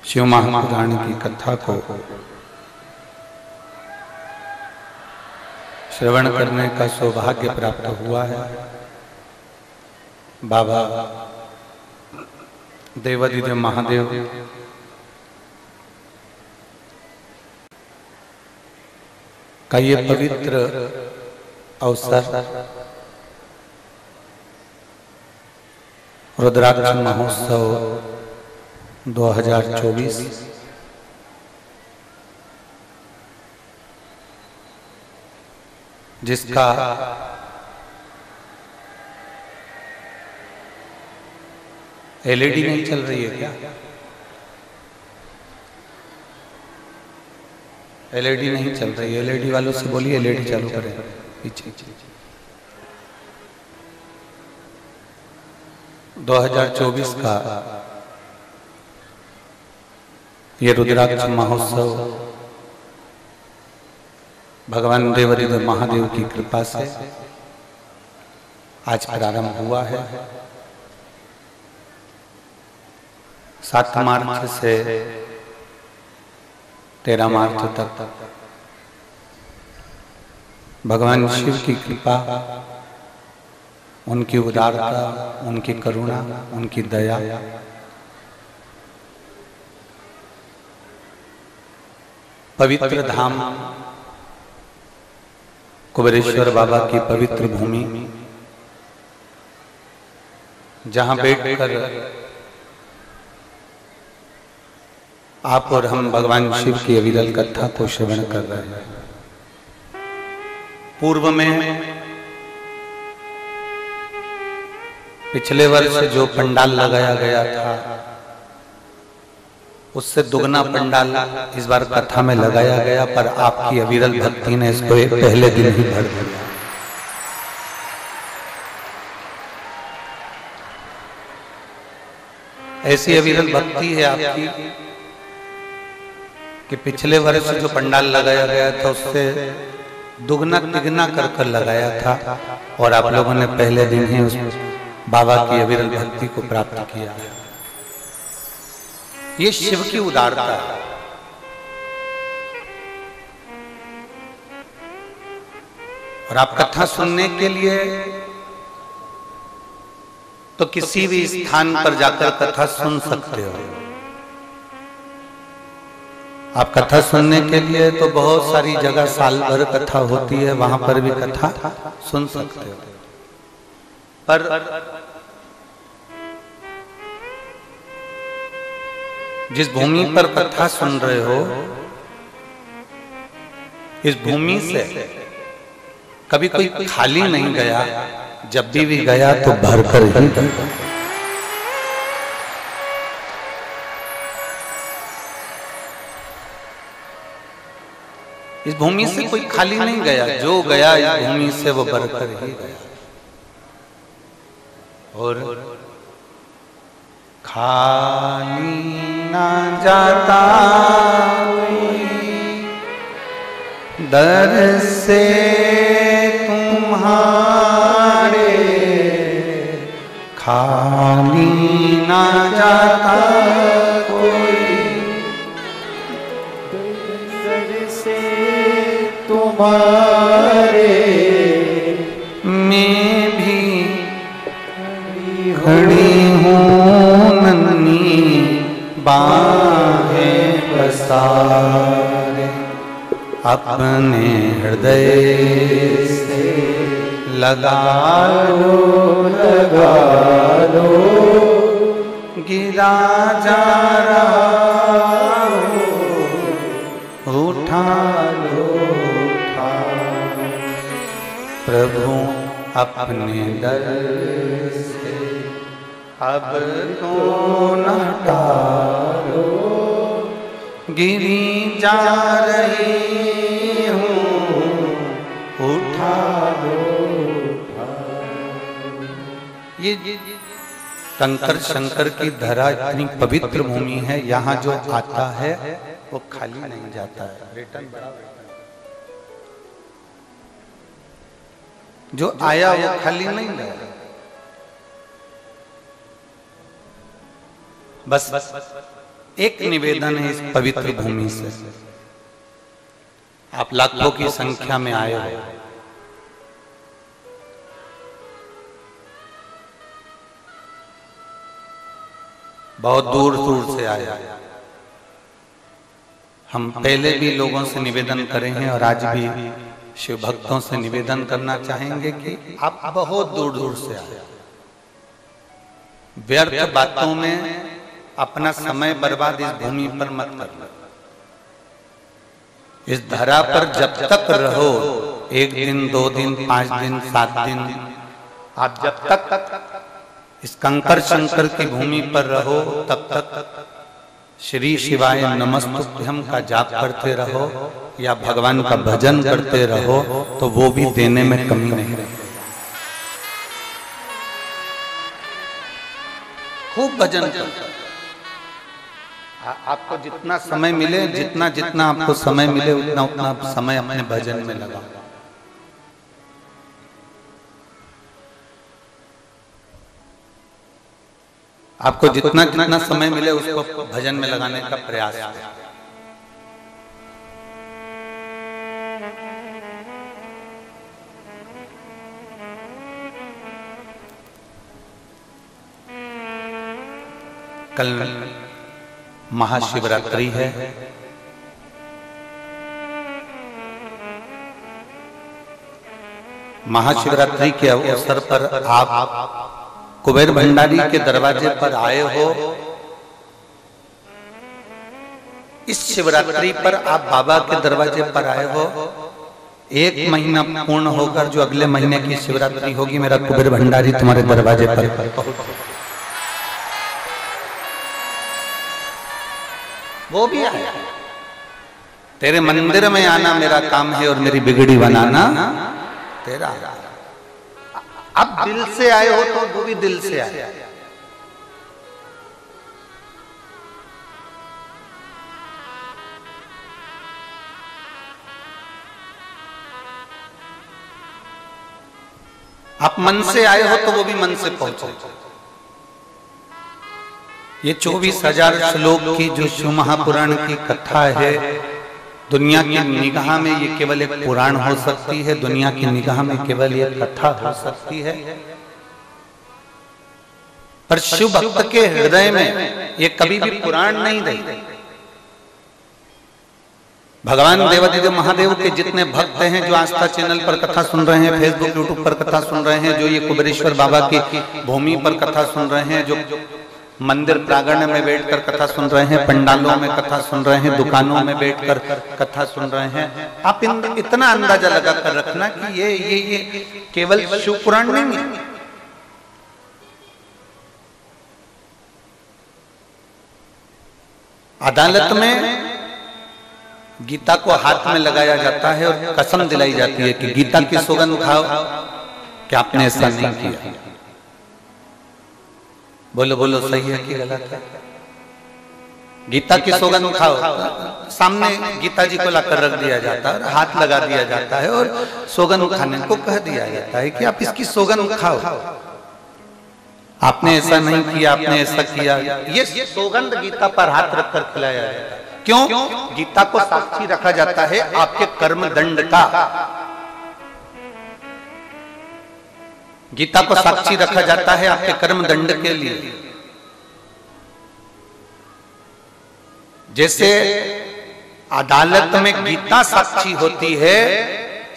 शिव महापुराण की कथा को श्रवण करने का सौभाग्य प्राप्त हुआ है। बाबा देवाधिदेव महादेव का ये पवित्र अवसर रुद्राक्ष महोत्सव 2024 जिसका एलईडी नहीं चल रही है क्या? एलईडी नहीं चल रही है। एलईडी वालों से बोलिए एलईडी चालू करें। पीछे 2024 का ये रुद्राक्ष महोत्सव भगवान देवाधिदेव महादेव की कृपा से आज प्रारंभ हुआ है। 7 मार्च से 13 मार्च तक भगवान शिव की कृपा, उनकी उदारता, उनकी करुणा, उनकी दया पवित्र धाम कुबेरेश्वर बाबा की पवित्र भूमि, जहां बैठकर आप और हम भगवान शिव की अविरल कथा को श्रवण कर रहे हैं। पूर्व में पिछले वर्ष जो पंडाल लगाया गया था उससे दुगना पंडाल इस बार कथा में लगाया गया, पर आपकी अविरल भक्ति ने इसको पहले दिन ही भर दिया। ऐसी अविरल भक्ति है आपकी कि पिछले वर्ष जो पंडाल लगाया गया था उससे दुगना तिगना कर लगाया था और आप लोगों ने पहले दिन ही उस बाबा की अविरल भक्ति को प्राप्त किया। ये शिव की उदारता है। और आप कथा सुनने के लिए तो किसी भी स्थान पर जाकर कथा सुन सकते हो। आप कथा सुनने के लिए तो बहुत सारी जगह साल भर कथा होती है, वहां पर भी कथा सुन सकते हो। पर जिस भूमि पर कथा सुन रहे हो, इस भूमि से कभी कोई खाली नहीं गया। जब भी गया तो भरकर ही गया। इस भूमि से कोई खाली नहीं गया। जो गया इस भूमि से वो भरकर ही गया। और खाली ना जाता दर से तुम्हारे, खाली ना जाता कोई दर से तुम्हारे, मैं भी खड़ी हूँ नन्ही बाहें पसारे, अपने हृदय से लगा लो गिरा जा रहा हो, उठा लो प्रभु अपने दर से अब तो न टालो, गिरी जा रही हूँ, उठा लो। ये कंकर शंकर की धरा इतनी पवित्र भूमि है, यहाँ जो आता है वो खाली नहीं जाता है। रिटर्न जो आया वो खाली नहीं गया। बस एक निवेदन है इस पवित्र भूमि से, आप लाखों की संख्या में आए हो, बहुत दूर दूर से आए। हम पहले भी लोगों से निवेदन करे हैं और आज भी शिव भक्तों से निवेदन करना चाहेंगे कि आप बहुत दूर दूर से आए। व्यर्थ बातों में अपना समय बर्बाद इस भूमि पर मत करना। इस धरा पर जब तक रहो, 1 दिन 2 दिन 5 दिन 7 दिन, आप जब तक इस कंकर शंकर की भूमि पर रहो तब तक श्री शिवाय नमस्तुभ्यम का जाप करते रहो या भगवान का भजन करते रहो, तो वो भी देने में कमी नहीं रहेगी। खूब भजन करो, आपको जितना समय मिले, जितना जितना आपको समय मिले उतना उतना समय अपने भजन में लगाओ। आपको जितना जितना समय मिले उसको भजन में लगाने का प्रयास करें। कल महाशिवरात्रि है। महाशिवरात्रि के अवसर पर आप कुबेर भंडारी के दरवाजे पर आए हो। इस शिवरात्रि पर आप बाबा के दरवाजे पर आए हो। 1 महीना पूर्ण होकर जो अगले महीने की शिवरात्रि होगी, मेरा कुबेर भंडारी तुम्हारे दरवाजे पर वो भी आया। तेरे मंदिर में आना मेरा काम है और मेरी बिगड़ी बनाना तेरा। अब दिल से आए हो तो वो भी दिल से आए। आप मन से आए हो तो वो भी मन से पहुंचे। ये 24,000 श्लोक की जो शिव महापुराण की कथा है, दुनिया की निगाह में ये केवल एक पुराण हो सकती है, दुनिया की निगाह में केवल ये कथा हो सकती है, पर शिव भक्त के हृदय में ये कभी भी पुराण नहीं रही। भगवान देवादिदेव महादेव के जितने भक्त हैं जो आस्था चैनल पर कथा सुन रहे हैं, फेसबुक यूट्यूब पर कथा सुन रहे हैं, जो ये कुबेरेश्वर बाबा की भूमि पर कथा सुन रहे हैं, जो मंदिर प्रांगण में बैठकर कथा सुन रहे हैं, पंडालों में कथा सुन रहे हैं, दुकानों में बैठकर कथा सुन रहे हैं, आप इतना अंदाजा लगा कर रखना कि ये केवल शिव पुराण नहीं है। अदालत में गीता को हाथ में लगाया जाता है और कसम दिलाई जाती है कि गीता की सौगंध खाओ कि आपने ऐसा नहीं किया। बोलो बोलो, सही है कि गलत है? गीता की सौगंध खाओ, सामने गीता जी को लाकर रख दिया जाता है, हाथ लगा दिया जाता है और सौगंध खाने को कह दिया जाता है कि आप इसकी सौगंध खाओ। आपने ऐसा नहीं किया, आपने ऐसा किया। ये सौगंध गीता पर हाथ रखकर खिलाया जाता है। क्यों? गीता को साक्षी रखा जाता है आपके कर्म दंड का। गीता को साक्षी रखा जाता है आपके कर्म दंड के लिए। जैसे अदालत में गीता साक्षी होती है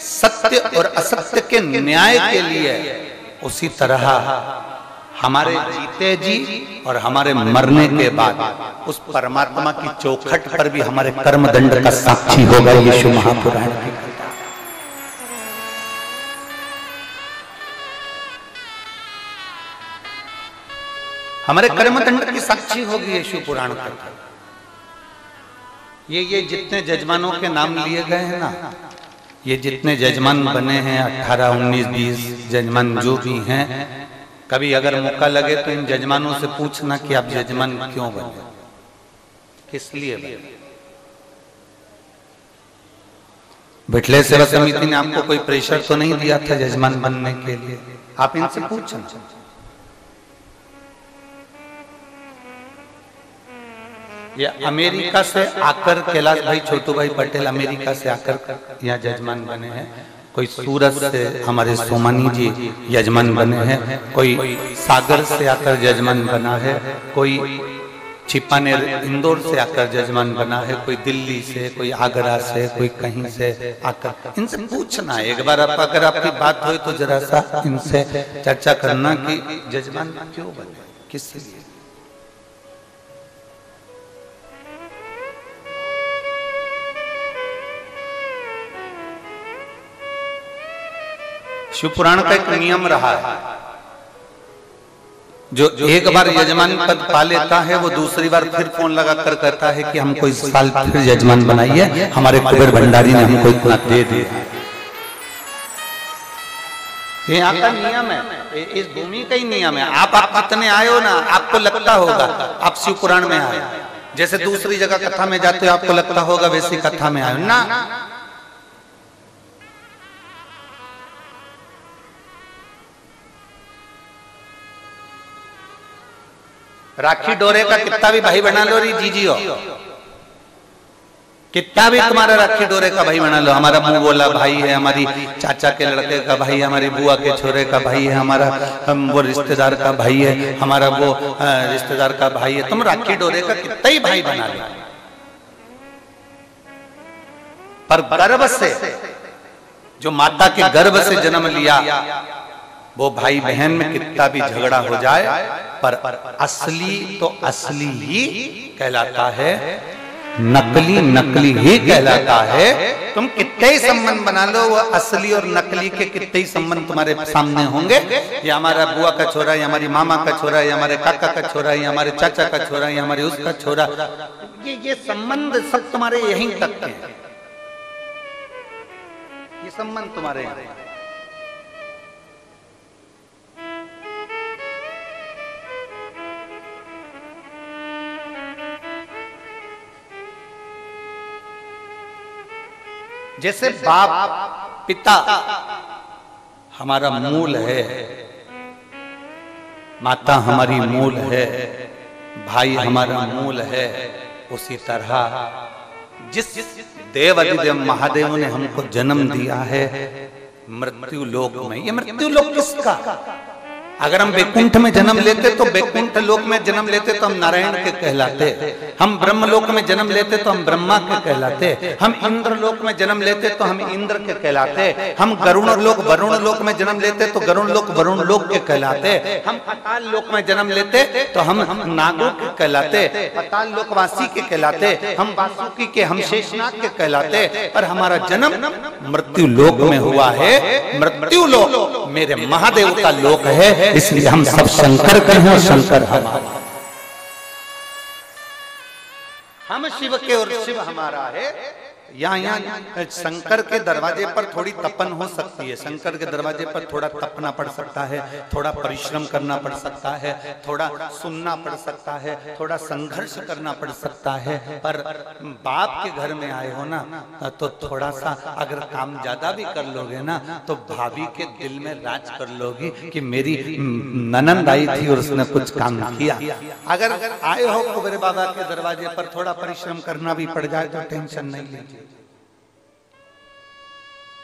सत्य और असत्य के न्याय के लिए, उसी तरह हमारे जीते जी और हमारे मरने के बाद उस परमात्मा की चौखट पर भी हमारे कर्म दंड का साक्षी होगा ये शिव महापुराण की कथा। हमारे कर्म दंड की साक्षी होगी ये शिव पुराण कथा। ये जितने जजमानों के नाम लिए गए हैं ना, ये जितने जजमान बने हैं 18, 19, 20 जजमान जो भी हैं, कभी अगर मौका लगे तो इन जजमानों से पूछना कि आप जजमान क्यों बने, किस लिए बने। बिटले सेवा समिति ने आपको कोई प्रेशर तो नहीं दिया था जजमान बनने के लिए, आप इनसे पूछना। ये अमेरिका से आकर कैलाश भाई छोटू भाई पटेल अमेरिका से आकर यहाँ जजमान बने हैं। कोई सूरत से हमारे सोमानी जी यजमान बने हैं, कोई सागर से आकर जजमान बना है, कोई छिपानेर इंदौर से आकर जजमान बना है, कोई दिल्ली से, कोई आगरा से, कोई कहीं से आकर। इनसे पूछना है एक बार, आप अगर आपकी बात हो तो जरा सा इनसे चर्चा करना कि जजमान क्यों बने, किस लिए। शिव पुराण का एक नियम रहा है, जो एक बार यजमान पद पा लेता है वो दूसरी बार फिर फोन लगा कर कहता है कि हमको इस साल फिर यजमान बनाइए, हमारे कुबेर भंडारी ने हमको इतना दे दिया। ये यहाँ का नियम है, इस भूमि का ही नियम है। आप जितने आए हो ना, आपको लगता होगा आप शिव पुराण में आए, जैसे दूसरी जगह कथा में जाते हो आपको लगता होगा वैसी कथा में आए ना। राखी डोरे का कितना भी भाई बना लो, री जीजी हो, कितना भी तुम्हारा राखी डोरे का भाई बना लो, हमारा मुंह बोला भाई है, हमारी चाचा के लड़के का भाई है, हमारी बुआ के छोरे का भाई है, हमारा वो रिश्तेदार का भाई है, हमारा वो रिश्तेदार का भाई है, तुम राखी डोरे का कितना ही भाई बना लो, पर गर्भ से, जो माता के गर्भ से जन्म लिया, वो भाई बहन में कितना भी झगड़ा हो जाए पर असली तो असली ही कहलाता है, नकली नकली ही कहलाता है। तुम कितने ही संबंध बना लो, वो असली और नकली के कितने ही संबंध तुम्हारे सामने होंगे। ये हमारा बुआ का छोरा है, हमारी मामा का छोरा है, हमारे काका का छोरा है, हमारे चाचा का छोरा है, हमारे उसका छोरा, ये संबंध सब तुम्हारे यहीं तक के, ये संबंध तुम्हारे यहाँ। जैसे बाप पिता हमारा मूल है, माता हमारी मूल है, भाई हमारा मूल है, उसी तरह जिस देव अधिदेव महादेव ने हमको जन्म दिया है मृत्यु लोक में, ये मृत्यु लोक किसका? अगर हम वैकुंठ में जन्म लेते तो वैकुंठ लोक में जन्म लेते तो हम नारायण के कहलाते, हम ब्रह्म लोक में जन्म लेते तो हम ब्रह्मा के कहलाते, हम इंद्र लोक में जन्म लेते तो हम इंद्र के कहलाते, हम गरुण लोक वरुण लोक में जन्म लेते तो गरुण लोक वरुण लोक के कहलाते, हम पाताल लोक में जन्म लेते तो हम नागों के कहलाते, पाताल लोकवासी के कहलाते, हम वासुकी के, हम शेषनाग के कहलाते, पर हमारा जन्म मृत्यु लोक में हुआ है। मृत्यु लोक मेरे महादेव का लोक है, इसलिए हम सब शंकर के हैं, शंकर हमारा, हम शिव के और शिव हमारा है। यहाँ शंकर के दरवाजे पर थोड़ी तपन हो सकती है, शंकर के दरवाजे पर थोड़ा तपना पड़ सकता है, थोड़ा परिश्रम करना पड़ सकता है, थोड़ा सुनना पड़ सकता है, थोड़ा संघर्ष करना पड़ सकता है, पर बाप के घर में आए हो ना तो थोड़ा सा अगर काम ज्यादा भी कर लोगे ना तो भाभी के दिल में राज कर लोगी कि मेरी ननंद आई थी और उसने कुछ काम किया। अगर आए हो कुबेर बाबा के दरवाजे पर थोड़ा परिश्रम करना भी पड़ जाए तो टेंशन नहीं लीजिए,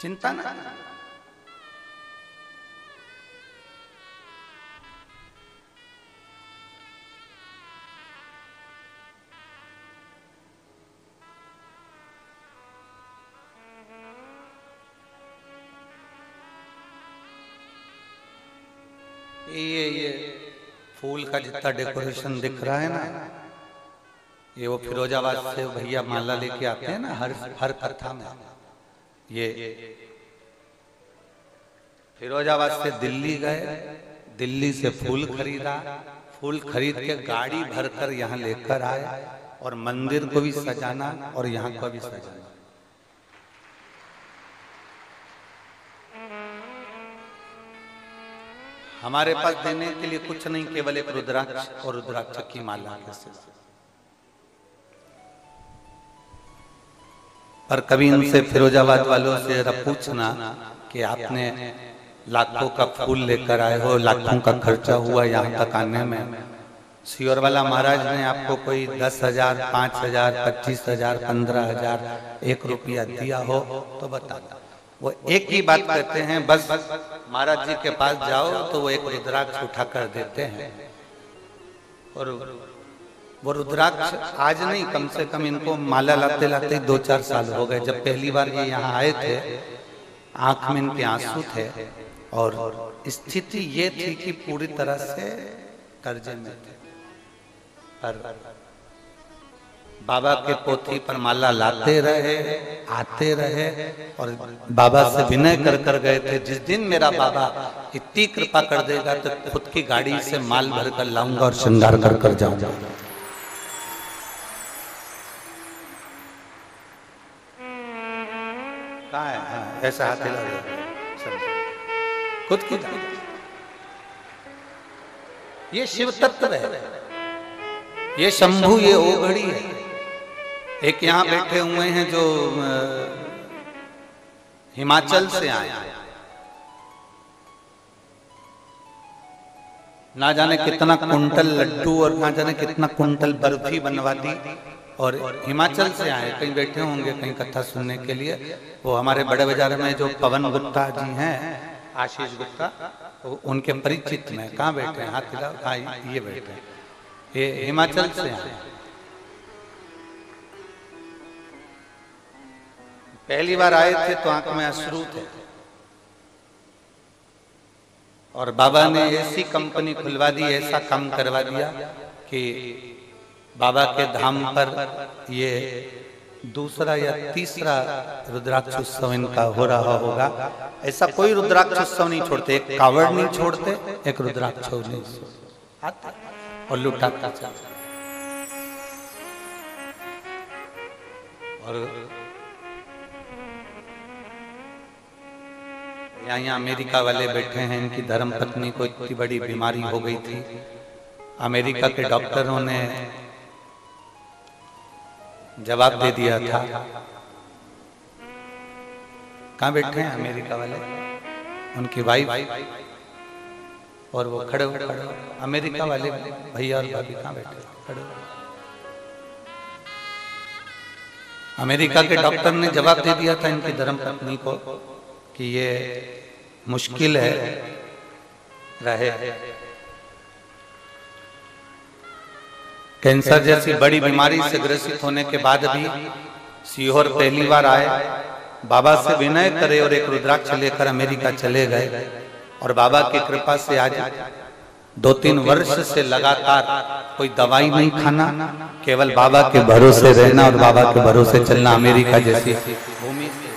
चिंता ना। ये फूल का जितना डेकोरेशन दिख रहा है ना, ये वो फिरोजाबाद से भैया माला लेके आते हैं ना हर कथा में। ये फिरोजाबाद से दिल्ली गए, दिल्ली से फूल खरीदा, फूल खरीद के गाड़ी भरकर यहाँ लेकर आए और मंदिर को भी सजाना और यहाँ को भी सजाना। हमारे पास देने के लिए कुछ नहीं, केवल एक रुद्राक्ष और रुद्राक्ष की माला के सिवा। पर कभी इनसे फिरोजाबाद वालों से जरा पूछना कि आपने लाखों का फूल लेकर आए हो, लाखों का खर्चा हुआ यहाँ तक आने में, सियोर वाला महाराज ने आपको कोई 10,000, 5,000, 25,000, 15,000, 1 रुपया दिया हो तो बता। वो एक ही बात कहते हैं, बस महाराज जी के पास जाओ तो वो एक रुद्राक्ष उठा कर देते हैं। और वो रुद्राक्ष आज नहीं, कम से कम इनको माला लाते लाते 2-4 साल हो गए। जब पहली बार ये यहाँ आए थे, आंख में इनके आंसू थे और स्थिति ये थी कि पूरी तरह से कर्जे में थे। पर बाबा के पोथी पर माला लाते रहे, आते रहे और बाबा से विनय कर कर गए थे, जिस दिन मेरा बाबा इतनी कृपा कर देगा तो खुद की गाड़ी से माल भर कर लाऊंगा और श्रृंगार कर कर जाऊंगा। कहाँ है? हाँ, ऐसा हाथ हिला खुद की। ये शिव तत्व है, ये शंभु, ये ओघड़ी है। एक यहाँ बैठे हुए हैं जो हिमाचल से आए, ना जाने कितना कुंटल लड्डू और ना जाने कितना कुंटल बर्फी बनवा दी, और हिमाचल से आए। कहीं बैठे होंगे कहीं कथा सुनने के लिए। वो हमारे बड़े बाजार में जो पवन गुप्ता जी हैं, आशीष गुप्ता, उनके परिचित में। कहाँ बैठे हैं? हाथ हिलाओ। हाँ, ये बैठे हैं, ये हिमाचल से आए। पहली बार आए थे तो आंख में अश्रु थे, और बाबा ने ऐसी कंपनी खुलवा दी, ऐसा काम करवा दिया कि बाबा के धाम पर ये दूसरा या तीसरा रुद्राक्ष उत्सव इनका हो रहा होगा। ऐसा कोई रुद्राक्ष उत्सव नहीं छोड़ते, एक कावड़ नहीं छोड़ते, एक रुद्राक्ष नहीं आते और लुटाता चलता। और यहाँ अमेरिका वाले बैठे हैं, इनकी धर्म पत्नी को इतनी बड़ी बीमारी हो गई थी। अमेरिका के डॉक्टरों ने जवाब दे दिया था। कहाँ बैठे हैं अमेरिका वाले? उनकी वाइफ और वो खड़े अमेरिका वाले भैया और भाभी कहाँ बैठे? खड़े। अमेरिका के डॉक्टर ने जवाब दे दिया था इनकी धर्म पत्नी को कि ये मुश्किल है रहे। कैंसर जैसी बड़ी बीमारी से ग्रसित होने के बाद भी सीहोर पहली बार आए, बाबा से विनय करे और एक रुद्राक्ष लेकर अमेरिका चले गए। और बाबा की कृपा से आज 2-3 वर्ष से लगातार कोई दवाई नहीं खाना, केवल बाबा के भरोसे रहना और बाबा के भरोसे चलना। अमेरिका जैसी भूमि से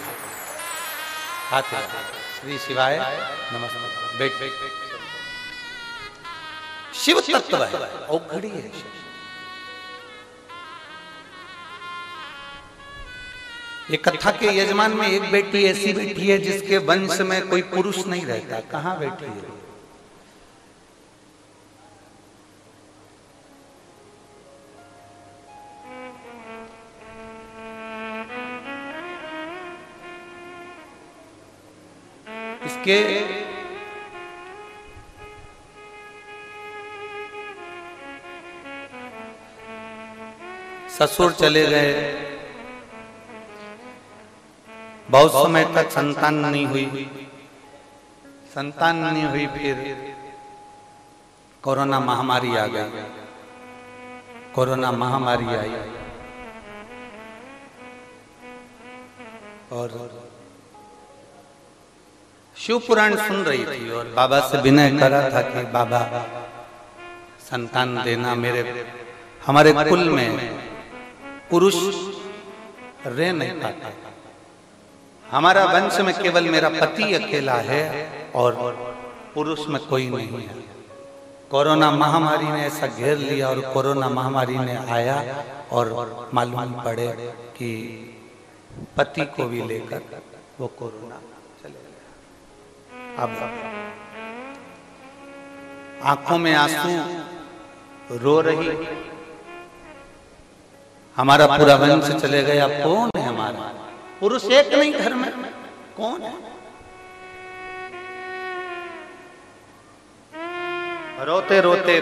हाथ श्री शिवाय नमस्ते। बैठ। शिव तत्व है, औखड़ी है। ये कथा के यजमान में एक बेटी ऐसी बैठी है जिसके वंश में कोई पुरुष नहीं रहता। कहाँ बैठी है? इसके ससुर चले गए, बहुत समय तक संतान नहीं हुई। फिर कोरोना महामारी आ गई। कोरोना महामारी आई और शिव पुराण सुन रही थी और बाबा से विनय करा था कि बाबा संतान देना। हमारे कुल में पुरुष रह नहीं पाता, हमारा वंश में केवल मेरा पति अकेला है और पुरुष में कोई नहीं है। कोरोना महामारी ने ऐसा घेर लिया और कोरोना महामारी ने आया और मालूम पड़े कि पति को भी लेकर वो कोरोना चले गया। अब आंखों में आंसू रो रही, हमारा पूरा वंश चले गया। कौन है हमारा पुरुष? एक नहीं घर में, कौन है? रोते रोते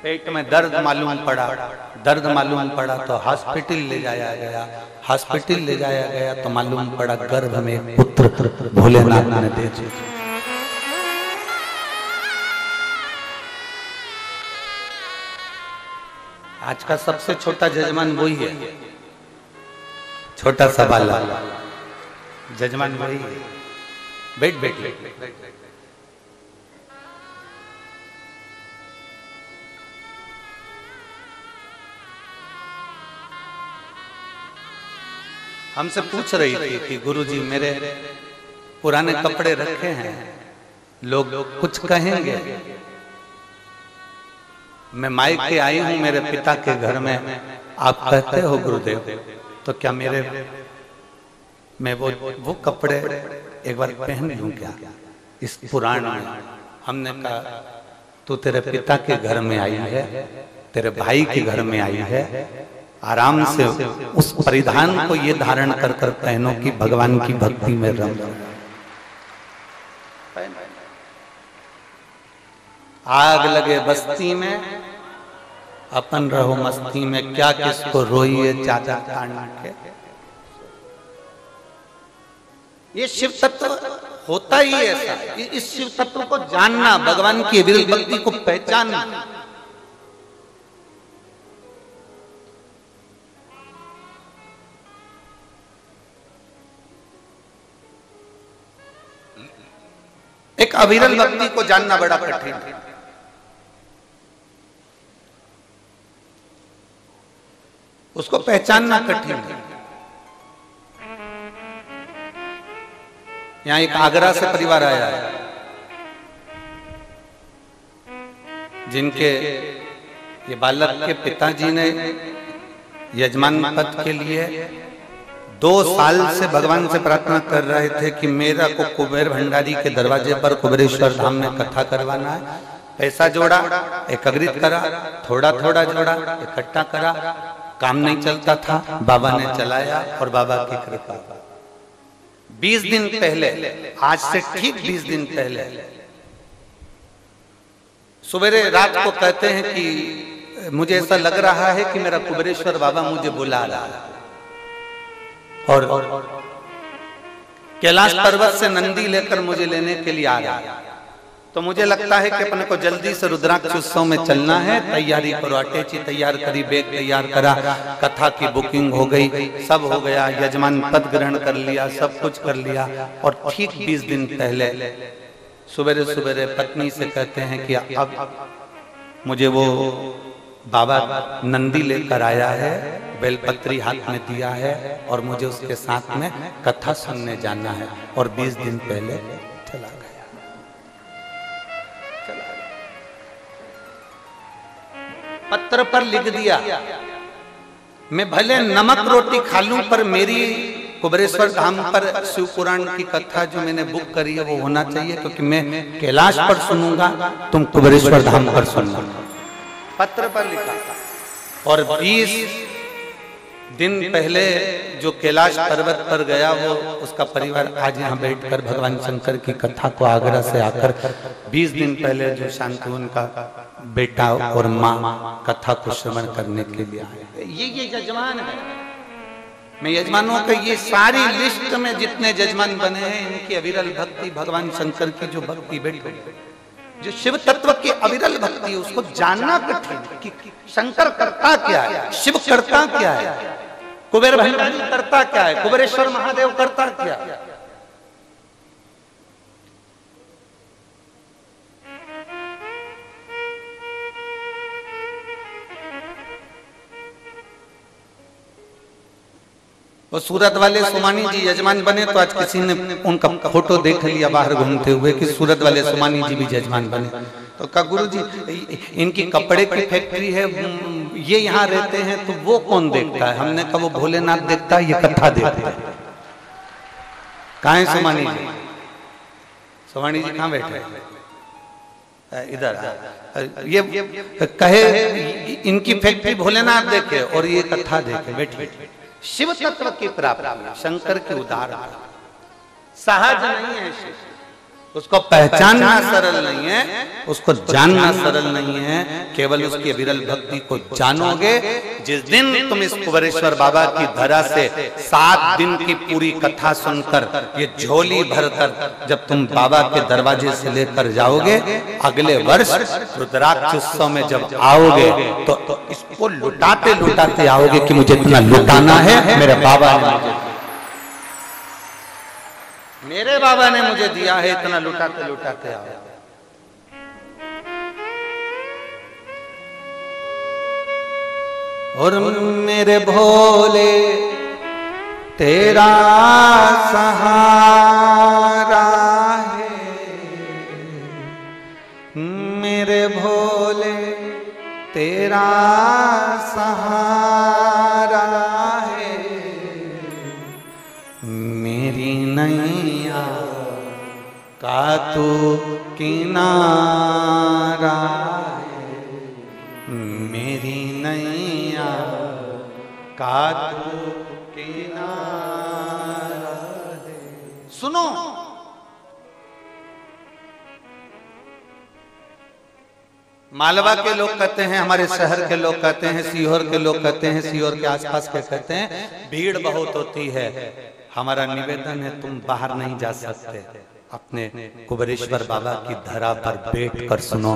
पेट में दर्द मालूम पड़ा, दर्द मालूम पड़ा तो हॉस्पिटल ले जाया गया, हॉस्पिटल ले जाया गया तो मालूम पड़ा गर्भ में एक पुत्र भोलेनाथ ने दे दिया। आज का सबसे छोटा जजमान वही है, छोटा सा बाला जजमान वही है। बैठ बैठ बैठ। हमसे पूछ रही थी कि गुरुजी मेरे पुराने कपड़े रखे हैं, लोग कुछ कहेंगे। मैं मायके आई हूं मेरे पिता के घर में, आप कहते हो गुरुदेव, तो क्या मैं वो कपड़े एक बार पहन लूं क्या इस पुराण में? हमने कहा तू तेरे पिता के घर में आई है, तेरे भाई के घर में आई है, आराम से उस परिधान को ये धारण कर कर पहनो कि भगवान की भक्ति में रम। आग लगे बस्ती में, अपन रहो मस्ती में, क्या किसको रोइए चाचा तान के। ये शिव तत्व होता ही ऐसा, इस शिव तत्व को जानना, भगवान की विरल भक्ति को पहचानना। एक अविरल भक्ति को जानना बड़ा कठिन है। उसको पहचानना कठिन है। यहाँ एक आगरा से परिवार आया है, जिनके ये बालक के पिताजी ने यजमान पद के लिए 2 साल से भगवान से प्रार्थना कर रहे थे कि मेरा को कुबेर भंडारी के दरवाजे पर कुबेरेश्वर धाम में कथा करवाना है। पैसा जोड़ा, एकत्रित करा, थोड़ा थोड़ा जोड़ा, इकट्ठा करा, काम नहीं चलता था, बाबा ने चलाया और बाबा की कृपा। 20 दिन पहले, आज से ठीक 20 दिन पहले सवेरे रात को कहते हैं कि मुझे ऐसा लग रहा है कि मेरा कुबेरेश्वर बाबा मुझे बुला रहा है, और कैलाश पर्वत से नंदी लेकर मुझे लेने के लिए आ रहा है। तो मुझे लगता है कि अपने को जल्दी से रुद्राक्ष उत्सव में चलना है, तैयारी करो। अटैची तैयार करी, बैग तैयार करा, कथा की बुकिंग हो गई, सब हो गया, यजमान पद ग्रहण कर लिया, सब कुछ कर लिया। और ठीक 20 दिन पहले सुबेरे सुबेरे पत्नी से कहते हैं कि अब मुझे वो बाबा नंदी लेकर आया है, बेलपत्री हाथ में दिया है और मुझे उसके साथ में कथा सुनने जाना है। और 20 दिन पहले चला गया। पत्र पर लिख दिया, मैं भले नमक रोटी खा लूं पर मेरी कुबेरेश्वर धाम पर शिव पुराण की कथा जो मैंने बुक करी है वो होना चाहिए, क्योंकि मैं कैलाश पर सुनूंगा, तुम कुबेरेश्वर धाम पर सुनना। पत्र पर लिखा। और 20 दिन पहले जो कैलाश पर्वत पर गया, वो उसका परिवार आज यहाँ बैठकर भगवान शंकर की कथा को आगरा से आकर 20 दिन पहले जो शांति उनका बेटा और माँ कथा को श्रवण करने के लिए आए। ये यजमान है। मैं यजमानों का ये सारी लिस्ट में जितने यजमान बने हैं, इनकी अविरल भक्ति, भगवान शंकर की जो भक्ति बैठी, जो शिव तत्व की अविरल भक्ति, उसको जानना कठिन कि शंकर करता क्या है, शिव करता क्या है, कुबेर भंडारी करता क्या है, कुबेरेश्वर महादेव करता क्या है। और सूरत वाले सोमानी जी यजमान बने, तो आज किसी ने उनका फोटो देख लिया बाहर घूमते हुए कि सूरत वाले सोमानी जी भी यजमान बने। तो कहा गुरु जी इनकी कपड़े की फैक्ट्री है, ये यहाँ रहते हैं, तो वो कौन देखता है? हमने कहा वो भोलेनाथ देखता है, ये कथा देखता है। कहाँ है सोमानी जी? सोमानी जी कहाँ बैठे? इधर। ये कहे इनकी फैक्ट्री भोलेनाथ देखे और ये कथा देखे। बैठे। शिव तत्व की प्राप्ति शंकर की उदाहरण सहज नहीं है। शिव उसको पहचानना सरल नहीं है, उसको जानना सरल नहीं है। केवल उसकी विरल भक्ति को जानोगे। जिस दिन तुम इस कुबेरेश्वर बाबा की धरा से 7 दिन की पूरी कथा सुनकर ये झोली भरकर जब तुम बाबा के दरवाजे से लेकर जाओगे, अगले वर्ष रुद्राक्ष उत्सव में जब आओगे तो इसको लुटाते लुटाते आओगे कि मुझे इतना लुटाना है, मेरे बाबा ने मुझे दिया है, इतना लुटाते लुटाते आओगे। और मेरे भोले तेरा सहारा है, मेरे भोले तेरा सहारा है, मेरी नैया का तू किनारा है, मेरी नैया का तू किनारा है। सुनो, मालवा के लोग कहते हैं, हमारे शहर के लोग कहते हैं, सीहोर के लोग कहते हैं, सीहोर के आसपास के कहते हैं भीड़ बहुत होती है। हमारा निवेदन है तुम बाहर नहीं जा सकते, अपने कुबेरेश्वर बाबा की धरा पर बैठ कर सुनो।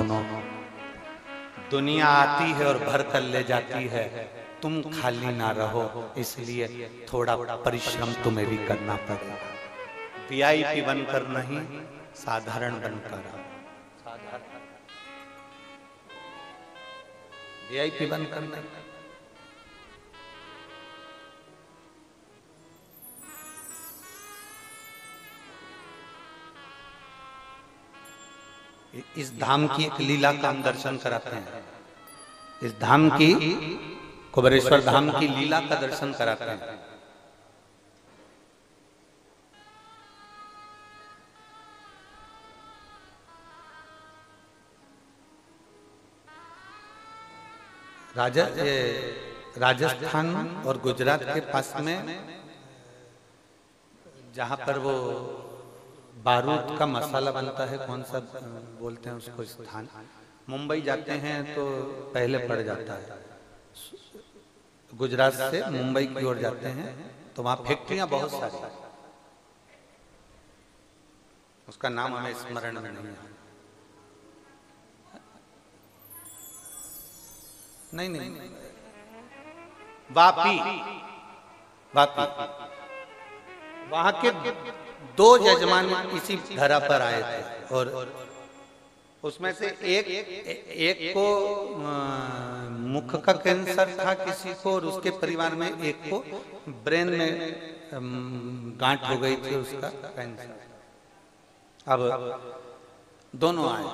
दुनिया आती है और भर कर ले जाती है, तुम खाली ना रहो, इसलिए थोड़ा परिश्रम तुम्हें भी करना पड़ेगा। वीआईपी बनकर नहीं, साधारण बनकर। वीआईपी बनकर नहीं। इस धाम की एक लीला का हम दर्शन कराते हैं। इस धाम की, कुबेरेश्वर धाम की लीला का दर्शन कराते हैं। राजस्थान और गुजरात के पास में जहां पर वो बारूद का मसाला बनता है, कौन सा बोलते हैं उसको स्थान, मुंबई जाते हैं तो पहले पड़ जाता है। गुजरात से मुंबई की ओर जाते हैं तो वहां फैक्ट्रियां बहुत सारी, उसका नाम हमें स्मरण में नहीं है। नहीं, वापी वहां के 2 यजमान इसी धरा पर आए थे और उसमें से एक को मुख का कैंसर था किसी को, और उसके परिवार में एक को ब्रेन में गांठ हो गई थी, उसका कैंसर। अब दोनों आए,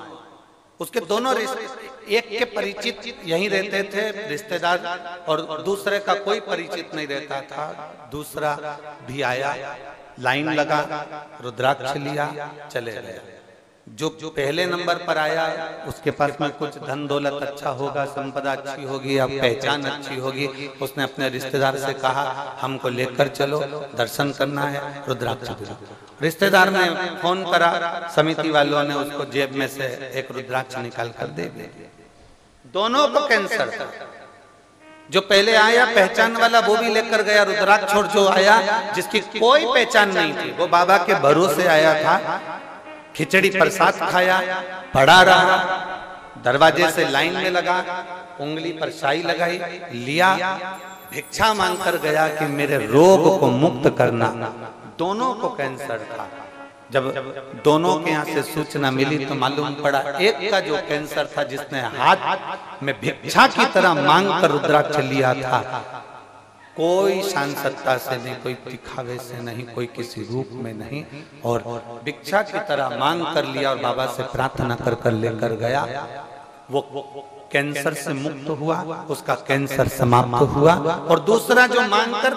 उसके दोनों एक के परिचित यहीं रहते थे रिश्तेदार, और दूसरे का कोई परिचित नहीं रहता था। दूसरा भी आया, लाइन लगा, रुद्राक्ष लिया, चले गए। जो पहले नंबर पर आया उसके पास में कुछ धन दौलत अच्छा होगा, संपदा अच्छी होगी, अब पहचान अच्छी होगी। उसने अपने रिश्तेदार से कहा हमको लेकर चलो, दर्शन करना है, रुद्राक्ष दिला। रिश्तेदार ने फोन करा, समिति वालों ने उसको जेब में से एक रुद्राक्ष निकाल कर दे दिया। दोनों को कैंसर था। जो पहले आया पहचान वाला वो भी लेकर गया रुद्राक्ष, और जो आया जिसकी कोई पहचान नहीं थी वो बाबा के भरोसे आया था, खिचड़ी प्रसाद खाया, पड़ा रहा, दरवाजे से लाइन में लगा, उंगली पर शाई लगाई, लिया, भिक्षा मांग कर गया कि मेरे रोग को मुक्त करना। दोनों को कैंसर था। जब दोनों के यहाँ से सूचना मिली तो मालूम पड़ा एक का जो कैंसर था, जिसने हाथ में भिक्षा की तरह मांग कर रुद्राक्ष लिया था, कोई सांसदता से नहीं, कोई दिखावे से नहीं, कोई किसी रूप में नहीं, और भिक्षा की तरह मांग कर लिया और बाबा से प्रार्थना कर कर लेकर गया। वो कैंसर से मुक्त हुआ, उसका कैंसर समाप्त हुआ। और दूसरा जो मांग कर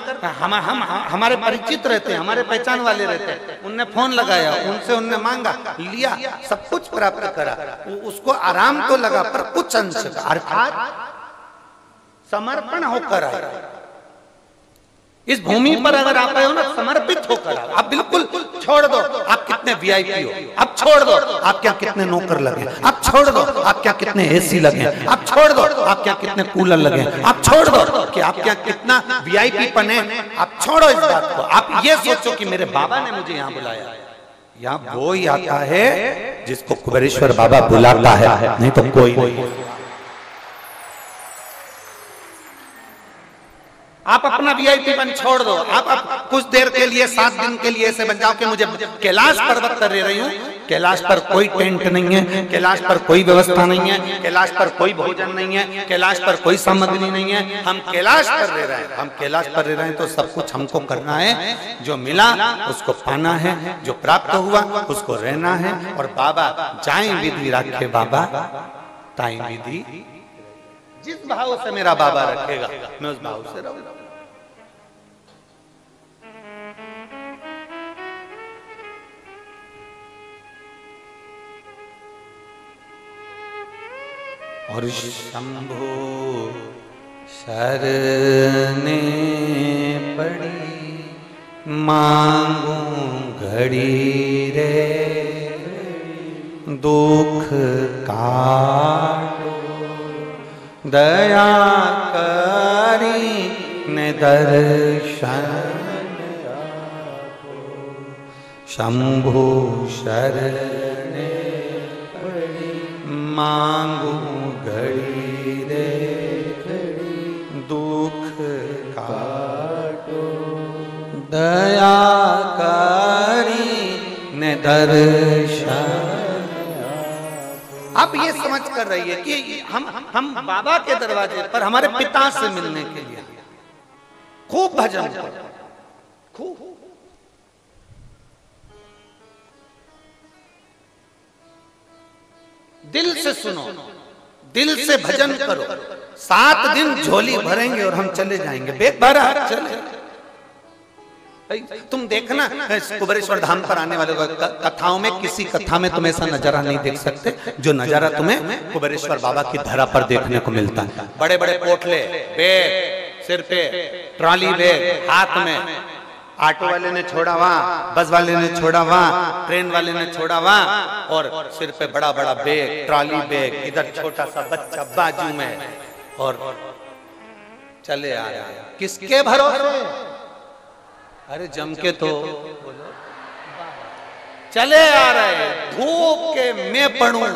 हमारे परिचित रहते हैं, हमारे पहचान वाले रहते हैं, उनने फोन लगाया, उनसे उनने मांगा, लिया, सब कुछ प्राप्त करा, उसको आराम तो लगा पर कुछ अंश अर्थात समर्पण होकर आया। इस भूमि पर अगर आप आए हो ना, समर्पित होकर आप बिल्कुल छोड़ दो आप कितने वीआईपी हो, आप छोड़ दो आप क्या कितने नौकर लगे, आप छोड़ दो आप क्या कितने एसी लगे, आप छोड़ दो आप क्या कितने कूलर लगे, आप छोड़ दो कि आप क्या कितना वीआईपी पन है, आप छोड़ो इस बात को। आप ये सोचो कि मेरे बाबा ने मुझे यहाँ बुलाया। यहाँ वो ही आता है जिसको कुबेरेश्वर बाबा बुलाता है, नहीं तो कोई नहीं। आप अपना वीआईपी बन छोड़ दो। आप कुछ देर के लिए 7 दिन के लिए ऐसे बन जाओ कि मुझे कैलाश पर्वत कर रही हूँ, कैलाश पर कोई टेंट नहीं है, कैलाश पर कोई व्यवस्था नहीं है, कैलाश पर कोई भोजन नहीं है, कैलाश पर कोई सामग्री नहीं है, हम कैलाश पर रह रहे हैं, हम कैलाश पर रह रहे हैं तो सब कुछ हमको करना है। जो मिला उसको पाना है, जो प्राप्त हुआ उसको रहना है। और बाबा जाए विधि रखे बाबा ताई विधि, जिस भाव से मेरा बाबा रखेगा मैं उस भाव से रहूंगा। और शंभो शरणे पड़ी मांगू घड़ी रे, दुख काटो दया करी ने दर्शन आपो। शंभो शरणे पड़ी मांगू घड़ी रे, दुख काटो दया करी ने दर्शन। आप ये समझ कर रही है कि हम बाबा के दरवाजे पर हमारे पिता से मिलने के लिए खूब भजन करो, खूब दिल से सुनो, दिल से भजन करो। 7 दिन झोली भरेंगे और हम चले जाएंगे, बेग भरा चले। तुम देखना कुबेरेश्वर धाम पर आने वाले कथाओं में किसी कथा में तुम ऐसा नजारा नहीं देख सकते जो नजारा तुम्हें कुबेरेश्वर बाबा की धरा पर देखने को मिलता है। बड़े बड़े पोटले, बैग सिर पे, ट्रॉली बैग हाथ में, ऑटो वाले ने छोड़ा वहां, बस वाले ने छोड़ा वहां, ट्रेन वाले ने छोड़ा वहां, और सिर पे बड़ा बड़ा बैग, ट्रॉली बैग, इधर छोटा सा बच्चा बाजू में, और चले आ रहे हैं। किसके भरोसे? अरे जम के तो चले आ रहे, धूप के मैं पढ़ूं,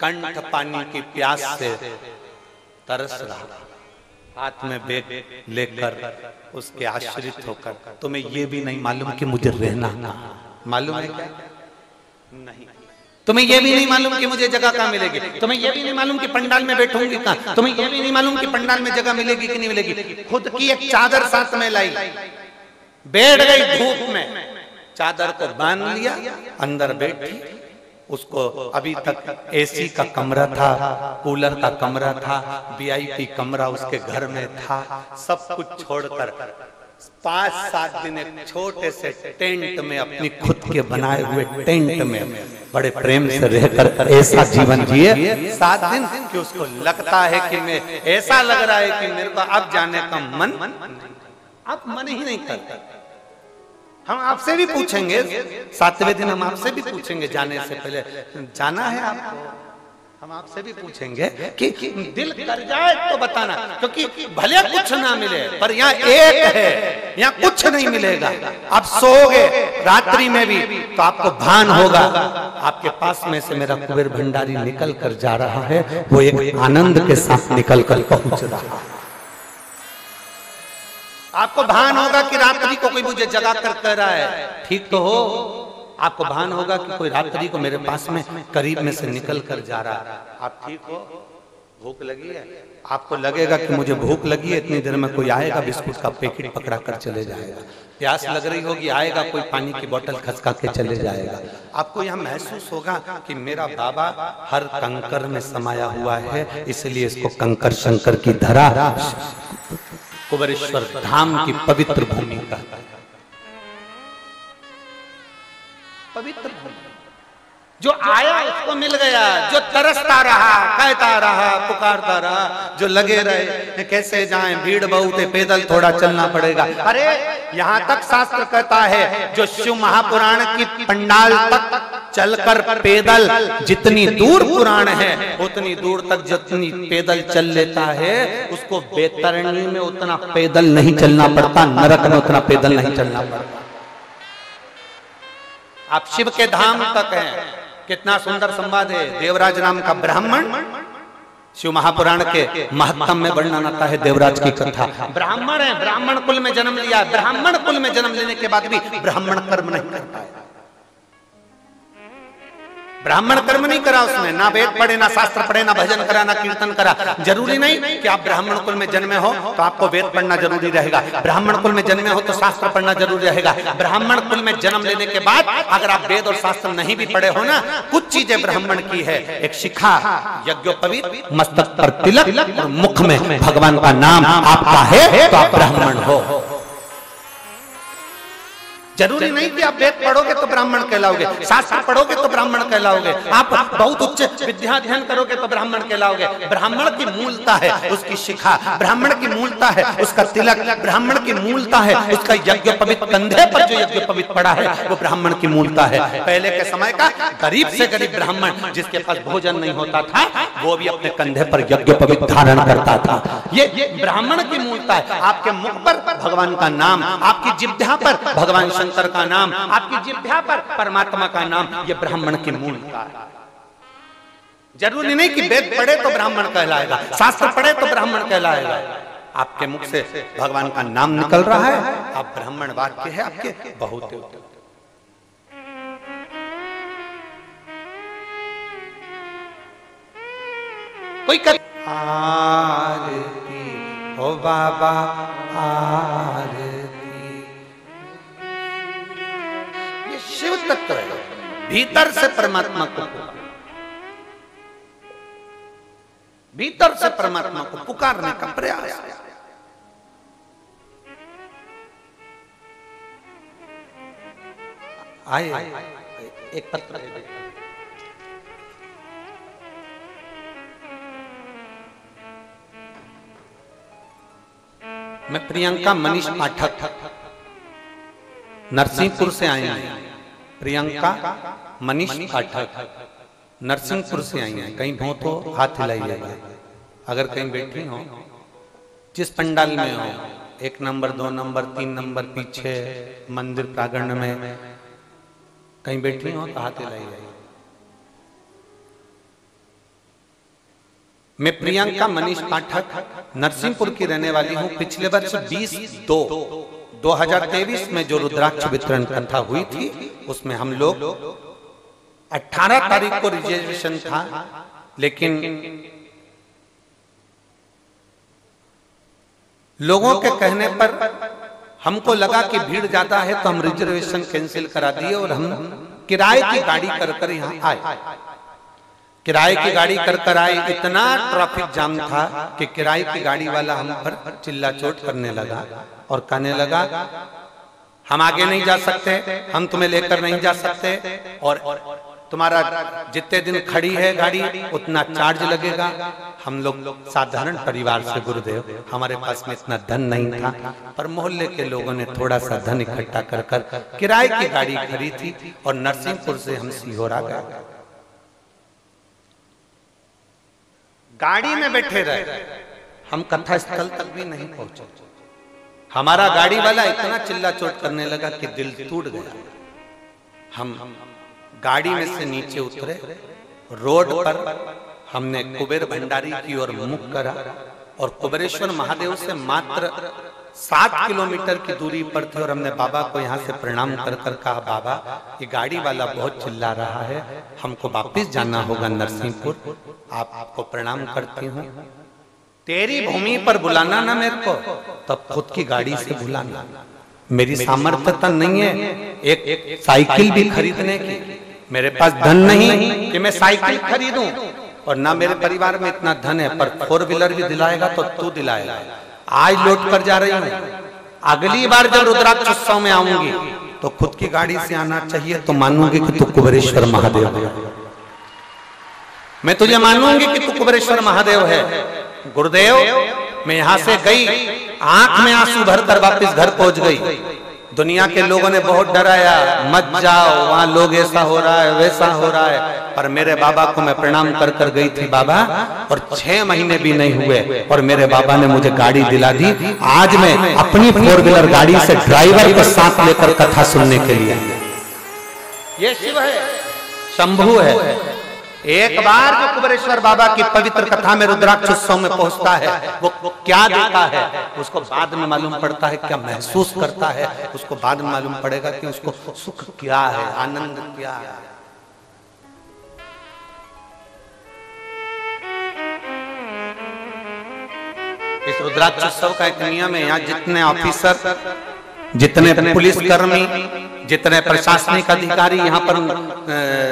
कंठ पानी की प्यास से तरस रहा, हाथ में बैग लेकर उसके आश्रित होकर। तुम्हें यह भी नहीं मालूम कि मुझे रहना मालूम है क्या? नहीं। तुम्हें यह भी नहीं मालूम कि मुझे जगह कहाँ मिलेगी, तुम्हें यह भी नहीं मालूम कि पंडाल में बैठूंगी कहाँ, तुम्हें यह भी नहीं मालूम कि पंडाल में जगह मिलेगी कि नहीं मिलेगी। खुद की एक चादर साथ में लाई, बैठ गई धूप में, चादर को बांध लिया, अंदर बैठी। उसको अभी तक एसी का कमरा था, कूलर का कमरा था, वीआईपी कमरा उसके घर में था, सब कुछ छोड़कर 5-7 दिन एक छोटे से टेंट में, अपनी खुद के बनाए हुए टेंट में बड़े प्रेम से रहकर ऐसा जीवन जिए 7 दिन कि उसको लगता है कि मैं, ऐसा लग रहा है कि मेरे को अब जाने का मन, अब मन ही नहीं करता। हम आपसे भी पूछेंगे 7वें दिन, हम आपसे भी पूछेंगे जाने से पहले, जाना है आपको? हम आपसे भी पूछेंगे कि दिल कर जाए तो बताना, क्योंकि भले कुछ ना मिले पर यहाँ एक है, यहाँ कुछ नहीं मिलेगा। आप सोओगे रात्रि में भी तो आपको भान होगा, आपके पास में से मेरा कुबेर भंडारी निकल कर जा रहा है, वो एक आनंद के साथ निकल कर पहुंच रहा है। आपको भान होगा कि रात्रि को कोई मुझे जगा कर कह रहा है ठीक तो हो, आपको भान होगा कि कोई रात्रि को मेरे पास में करीब में से निकल कर जा रहा है। आप ठीक हो? भूख लगी है? आपको लगेगा कि मुझे भूख लगी है, इतनी देर में कोई आएगा बिस्कुट का पैकेट पकड़ा कर चले जाएगा। प्यास लग रही होगी, आएगा कोई पानी की बोतल खसका के चले जाएगा। आपको यहाँ महसूस होगा कि मेरा बाबा हर कंकर में समाया हुआ है, इसलिए इसको कंकर शंकर की धरा, कुबेरेश्वर धाम की पवित्र भूमि का, पवित्र भूमि। जो आया उसको मिल गया, जो तरसता रहा, कहता रहा, पुकारता रहा, जो लगे रहे कैसे जाएं, भीड़ बहुत है, पैदल थोड़ा चलना पड़ेगा। अरे यहाँ तक शास्त्र कहता है जो शिव महापुराण की पंडाल तक चलकर पैदल, जितनी दूर पुराण है उतनी दूर तक जितनी पैदल चल लेता है उसको बैतरणी में उतना पैदल नहीं चलना पड़ता, नरक में उतना पैदल नहीं चलना पड़ता। आप शिव के धाम तक हैं। कितना सुंदर संवाद है। देवराज नाम का ब्राह्मण, शिव महापुराण के महत्तम में वर्णन आता है देवराज की कथा। ब्राह्मण है, ब्राह्मण कुल में जन्म लिया, ब्राह्मण कुल में जन्म लेने के बाद भी ब्राह्मण कर्म नहीं करता है। ब्राह्मण कर्म नहीं करा उसने, ना वेद पढ़े, ना शास्त्र पढ़े, ना भजन करा, ना कीर्तन करा। जरूरी नहीं कि आप ब्राह्मण कुल में जन्मे हो तो आपको वेद पढ़ना जरूरी रहेगा, ब्राह्मण कुल में जन्मे हो तो शास्त्र पढ़ना जरूरी रहेगा। ब्राह्मण कुल में जन्म लेने के बाद अगर आप वेद और शास्त्र नहीं भी पढ़े हो ना, कुछ चीजें ब्राह्मण की है। एक शिखा, यज्ञोपवीत, मस्तक पर तिलक और मुख में भगवान का नाम आपका है तो आप ब्राह्मण हो। जरूरी नहीं कि आप वेद पढ़ोगे तो ब्राह्मण कहलाओगे, शास्त्र पढ़ोगे तो ब्राह्मण कहलाओगे, आप बहुत उच्च विद्या अध्ययन करोगे तो ब्राह्मण कहलाओगे। ब्राह्मण की मूलता है उसकी शिखा, ब्राह्मण की मूलता है उसका तिलक, ब्राह्मण की मूलता है उसका यज्ञोपवीत, कंधे पर जो यज्ञोपवीत पड़ा है वो ब्राह्मण की मूलता है। पहले के समय का गरीब से गरीब ब्राह्मण जिसके पास भोजन नहीं होता था वो भी अपने कंधे पर यज्ञोपवीत धारण करता था। ये ब्राह्मण की मूलता है। आपके मुख पर भगवान का नाम, आपकी जिह्वा पर भगवान शंकर का नाम, आपकी जिह्वा पर परमात्मा का नाम, ये ब्राह्मण की मूलता है। जरूरी नहीं कि वेद पढ़े तो ब्राह्मण कहलाएगा, शास्त्र पढ़े तो ब्राह्मण कहलाएगा। आपके मुख से भगवान का नाम निकल रहा है, आप ब्राह्मण वाक्य है आपके बहुत। कोई आरती हो बाबा आरती, शिव तत्व है, भीतर से परमात्मा को, भीतर से परमात्मा को पुकारने का प्रयास। आए एक पत्र, मैं प्रियंका मनीष पाठक नरसिंहपुर से आई हैं। प्रियंका मनीष पाठक नरसिंहपुर से आई हैं। कहीं हो तो हाथ हिलाइएगा, अगर कहीं बैठी हो, जिस पंडाल में हो, 1 नंबर 2 नंबर 3 नंबर पीछे मंदिर प्रांगण में कहीं बैठी हो तो हाथ हिलाइएगा। मैं प्रियंका मनीष पाठक नरसिंहपुर की रहने वाली हूँ। पिछले वर्ष 2023 में जो रुद्राक्ष वितरण कथा हुई थी उसमें हम लोग 18 तारीख को रिजर्वेशन था, लेकिन लोगों के कहने पर हमको लगा कि भीड़ ज्यादा है तो हम रिजर्वेशन कैंसिल करा दिए और हम किराए की गाड़ी कर यहाँ आए। किराए की गाड़ी कर आए, इतना ट्रैफिक जाम था कि किराए की गाड़ी वाला हम पर चिल्ला चोट करने लगा और कहने लगा हम आगे नहीं जा सकते, हम तुम्हें लेकर नहीं जा सकते, और तुम्हारा जितने दिन खड़ी है गाड़ी उतना चार्ज लगेगा। हम लोग साधारण परिवार से गुरुदेव, हमारे पास में इतना धन नहीं था, पर मोहल्ले के लोगों ने थोड़ा सा धन इकट्ठा कर किराए की गाड़ी खरीदी थी और नरसिंहपुर से हम सीहोरा गए। गाड़ी में बैठे रहे, हम कथा स्थल तक भी नहीं पहुंचे। हमारा गाड़ी वाला इतना चिल्ला चोट करने लगा कि दिल टूट गया। हम गाड़ी में से नीचे उतरे, रोड पर हमने कुबेर भंडारी की ओर मुख करा और कुबेरेश्वर महादेव से मात्र 7 किलोमीटर की दूरी पर थे और हमने बाबा को यहाँ से प्रणाम कर कहा, बाबा ये गाड़ी वाला बहुत चिल्ला रहा है, हमको वापस जाना होगा नरसिंहपुर, आपको प्रणाम करती हूँ। तेरी भूमि पर बुलाना ना मेरे को, तब खुद की गाड़ी से बुलाना। मेरी सामर्थ्यता नहीं है एक साइकिल भी खरीदने की, मेरे पास धन नहीं कि मैं साइकिल खरीदूं, और ना मेरे परिवार में इतना धन है, पर 4 व्हीलर भी दिलाएगा तो तू दिलाएगा। आज लौट कर जा रही हूँ, अगली बार जब रुद्राक्ष उत्सव में आऊंगी तो खुद की गाड़ी से आना चाहिए तो मानूंगी कि तू कुबेरेश्वर महादेव है। मैं तुझे मानूंगी कि तू कुबेरेश्वर महादेव है। गुरुदेव, मैं यहां से गई, आंख में आंसू भरकर वापस घर पहुंच गई। दुनिया के लोगों ने बहुत डराया, मत जाओ, वहां लोग ऐसा हो रहा है वैसा हो रहा है, पर मेरे बाबा को मैं प्रणाम कर कर गई थी बाबा, और 6 महीने भी नहीं हुए और मेरे बाबा ने मुझे गाड़ी दिला दी। आज मैं अपनी 4 व्हीलर गाड़ी से ड्राइवर के साथ लेकर कथा सुनने के लिए। ये शिव है, शंभू है। एक बार जो कुबेरेश्वर बाबा की पवित्र कथा में रुद्राक्ष उत्सव में पहुंचता है, वो क्या देता है उसको बाद में मालूम पड़ता है, क्या महसूस करता है उसको बाद में मालूम पड़ेगा कि उसको सुख क्या है, आनंद क्या है। इस रुद्राक्ष उत्सव का एक नियम है, यहाँ जितने ऑफिसर, जितने पुलिसकर्मी, जितने प्रशासनिक अधिकारी यहाँ पर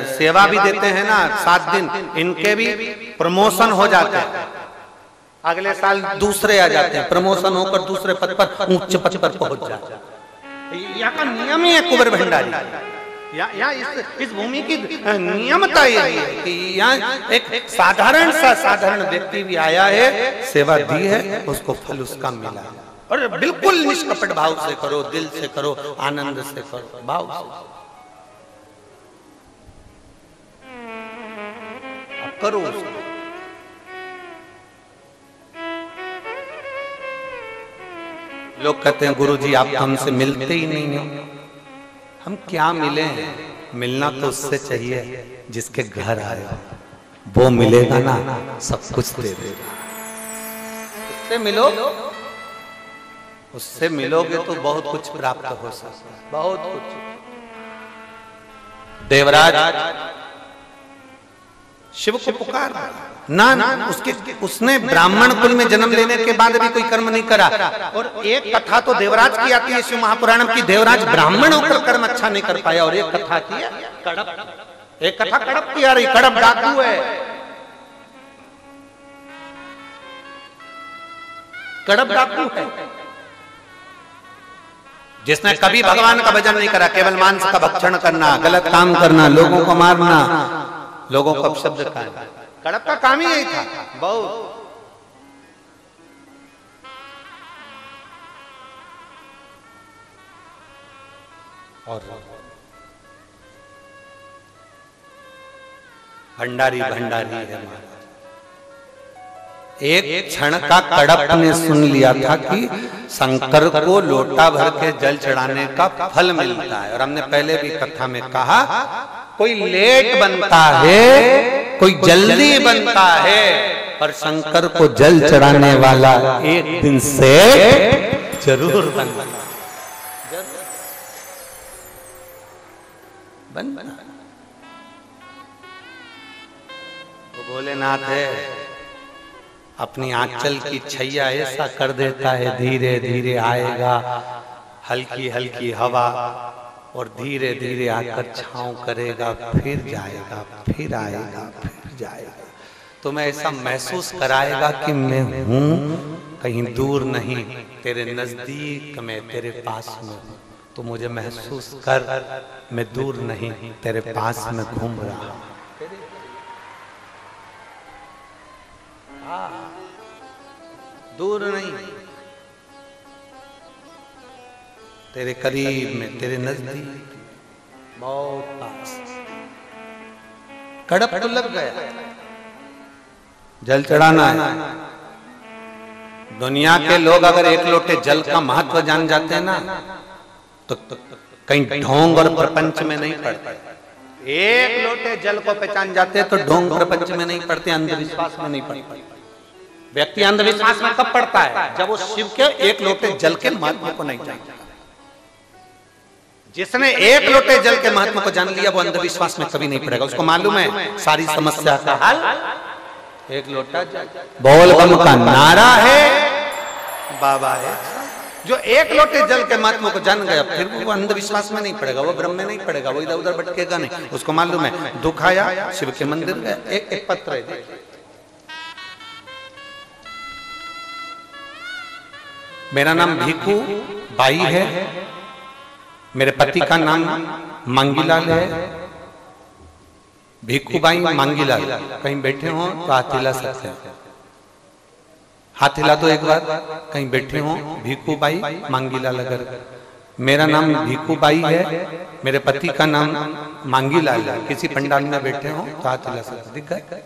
सेवा भी देते हैं ना 7 दिन, इनके भी प्रमोशन हो जाते हैं। अगले साल दूसरे आ जाते हैं, प्रमोशन होकर दूसरे पद पर, उच्च पद पर पहुंच जाते हैं। यहाँ का नियम ही है कुबेर भंडारी। यहाँ इस भूमि की नियमता यही है कि यहाँ एक साधारण व्यक्ति भी आया है, सेवा दी है, उसको फल उसका मिला है। और बिल्कुल निष्कपट भाव से करो, दिल से करो, आनंद से करो, भाव से करो उसको। लोग कहते हैं गुरुजी आप हमसे मिलते ही नहीं हो। हम क्या मिले हैं? मिलना तो उससे चाहिए जिसके घर आए हो, वो मिलेगा ना, सब कुछ दे देगा। उससे मिलो, उससे मिलोगे तो बहुत कुछ प्राप्त हो सकता है, बहुत कुछ। देवराज शिव को पुकार ना, उसने ब्राह्मण कुल में जन्म लेने के बाद भी कोई कर्म नहीं करा। और एक कथा तो देवराज की आती है शिव महापुराण की, देवराज ब्राह्मण होकर कर्म अच्छा नहीं कर पाया। और एक कथा की है कड़प, एक कथा कड़प की आ रही, कड़प डाकू है। कड़प डाकू है जिसने कभी भगवान का भजन नहीं करा, केवल मांस का भक्षण करना, गलत काम करना, लोगों को मारना, लोगों को अपशब्द कहना। कड़प का काम ही यही था बहुत। और भंडारी भंडारी है। एक क्षण का कड़प ने सुन लिया था कि शंकर को लोटा भर के जल चढ़ाने का फल मिलता है। और हमने पहले भी कथा में कहा, कोई लेट बनता है, कोई जल्दी बनता है, पर शंकर को जल चढ़ाने वाला एक दिन से जरूर बनता बन। वो भोलेनाथ है, अपनी आंचल की छैया ऐसा कर देता है, धीरे धीरे आएगा, हल्की हल्की हवा, और धीरे धीरे आकर छांव करेगा, फिर जाएगा, फिर आएगा, फिर जाएगा। तो मैं ऐसा महसूस कराएगा कि मैं हूं, कहीं दूर नहीं, तेरे नजदीक में, तेरे पास में हूं। तो मुझे महसूस कर, मैं दूर नहीं, तेरे पास में घूम रहा हूं। दूर नहीं, तेरे करीब में, तेरे नजदीक, बहुत पास। कड़प तो लग गया, जल चढ़ाना है। दुनिया के लोग अगर एक लोटे जल का महत्व जान जाते हैं ना, तो कहीं ढोंग और प्रपंच में नहीं पड़ते। एक लोटे जल को पहचान जाते तो ढोंग प्रपंच में नहीं पड़ते, अंधविश्वास में नहीं पड़ते। व्यक्ति अंधविश्वास में कब पड़ता है? जब वो शिव के एक लोटे जल के महत्व को नहीं जानता। जिसने एक लोटे जल के महत्व को जान लिया, वो अंधविश्वास में कभी नहीं पड़ेगा। उसको मालूम है सारी समस्या का हल एक लोटा जल। बोल बम का नारा है, बाबा है। जो एक लोटे जल के महत्व को जान गया, फिर वो अंधविश्वास में नहीं पड़ेगा, वो भ्रम में नहीं पड़ेगा, वो इधर उधर भटकेगा नहीं। उसको मालूम है दुख आया, शिव के मंदिर गया, एक पत्र है। मेरा नाम भीखू बाई है, मेरे पति का नाम मांगीलाल है, भिक्खूबाई मांगीलाल। कहीं बैठे हो तो हाथ हिला सकते हैं, हाथ हिला दो एक बार। कहीं बैठे हो, भिक्खूबाई मांगीलाल। अगर मेरा नाम भिक्खूबाई है, मेरे पति का नाम मांगीलाल है, किसी पंडाल में बैठे हो तो हाथ हिला सकते। दिख गए?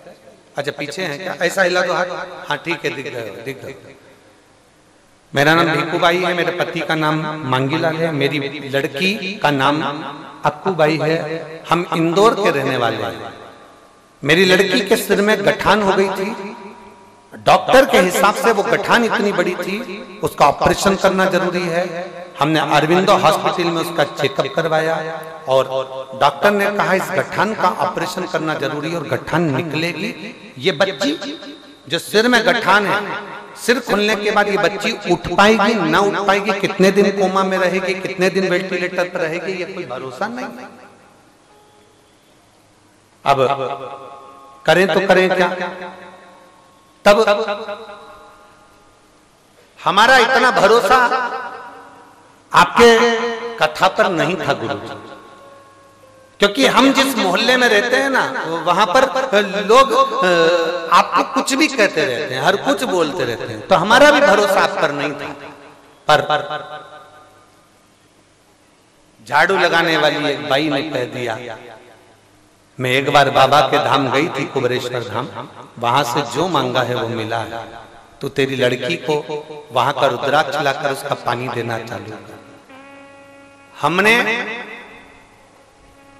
अच्छा पीछे है क्या? ऐसा हिला दो हाथ। हाँ ठीक है, दिख गए, दिख गए। मेरा नाम भिक्खूबाई है, मेरे पति का नाम मांगीलाल है, मेरी लड़की का नाम अक्कूबाई है। हम इंदौर के रहने वाले हैं। मेरी लड़की के सिर में गठान हो गई थी। डॉक्टर के हिसाब से वो गठान इतनी बड़ी थी, उसका ऑपरेशन करना जरूरी है। हमने अरविंदो हॉस्पिटल में उसका चेकअप करवाया और डॉक्टर ने कहा इस गठान का ऑपरेशन करना जरूरी है और गठान निकलेगी। ये बच्ची जो सिर में गठान है, सिर खुलने के बाद ये बच्ची उठ पाएगी ना उठ पाएगी, कितने दिन कोमा में रहेगी, कितने दिन वेंटिलेटर पर रहेगी, ये कोई भरोसा नहीं। अब करें तो करें क्या? तब हमारा इतना भरोसा आपके कथा पर नहीं था गुरुजी, क्योंकि हम जिस मोहल्ले में रहते हैं ना, वहां पर लोग आपको कुछ भी कहते रहते हैं, हर कुछ बोलते रहते हैं, तो हमारा भी भरोसा आप पर नहीं था। पर झाड़ू लगाने वाली एक बाई ने कह दिया, मैं एक बार बाबा के धाम गई थी, कुबेरेश्वर धाम, वहां से जो मांगा है वो मिला है, तो तेरी लड़की को वहां का रुद्राक्ष लाकर उसका पानी देना चालू कर। हमने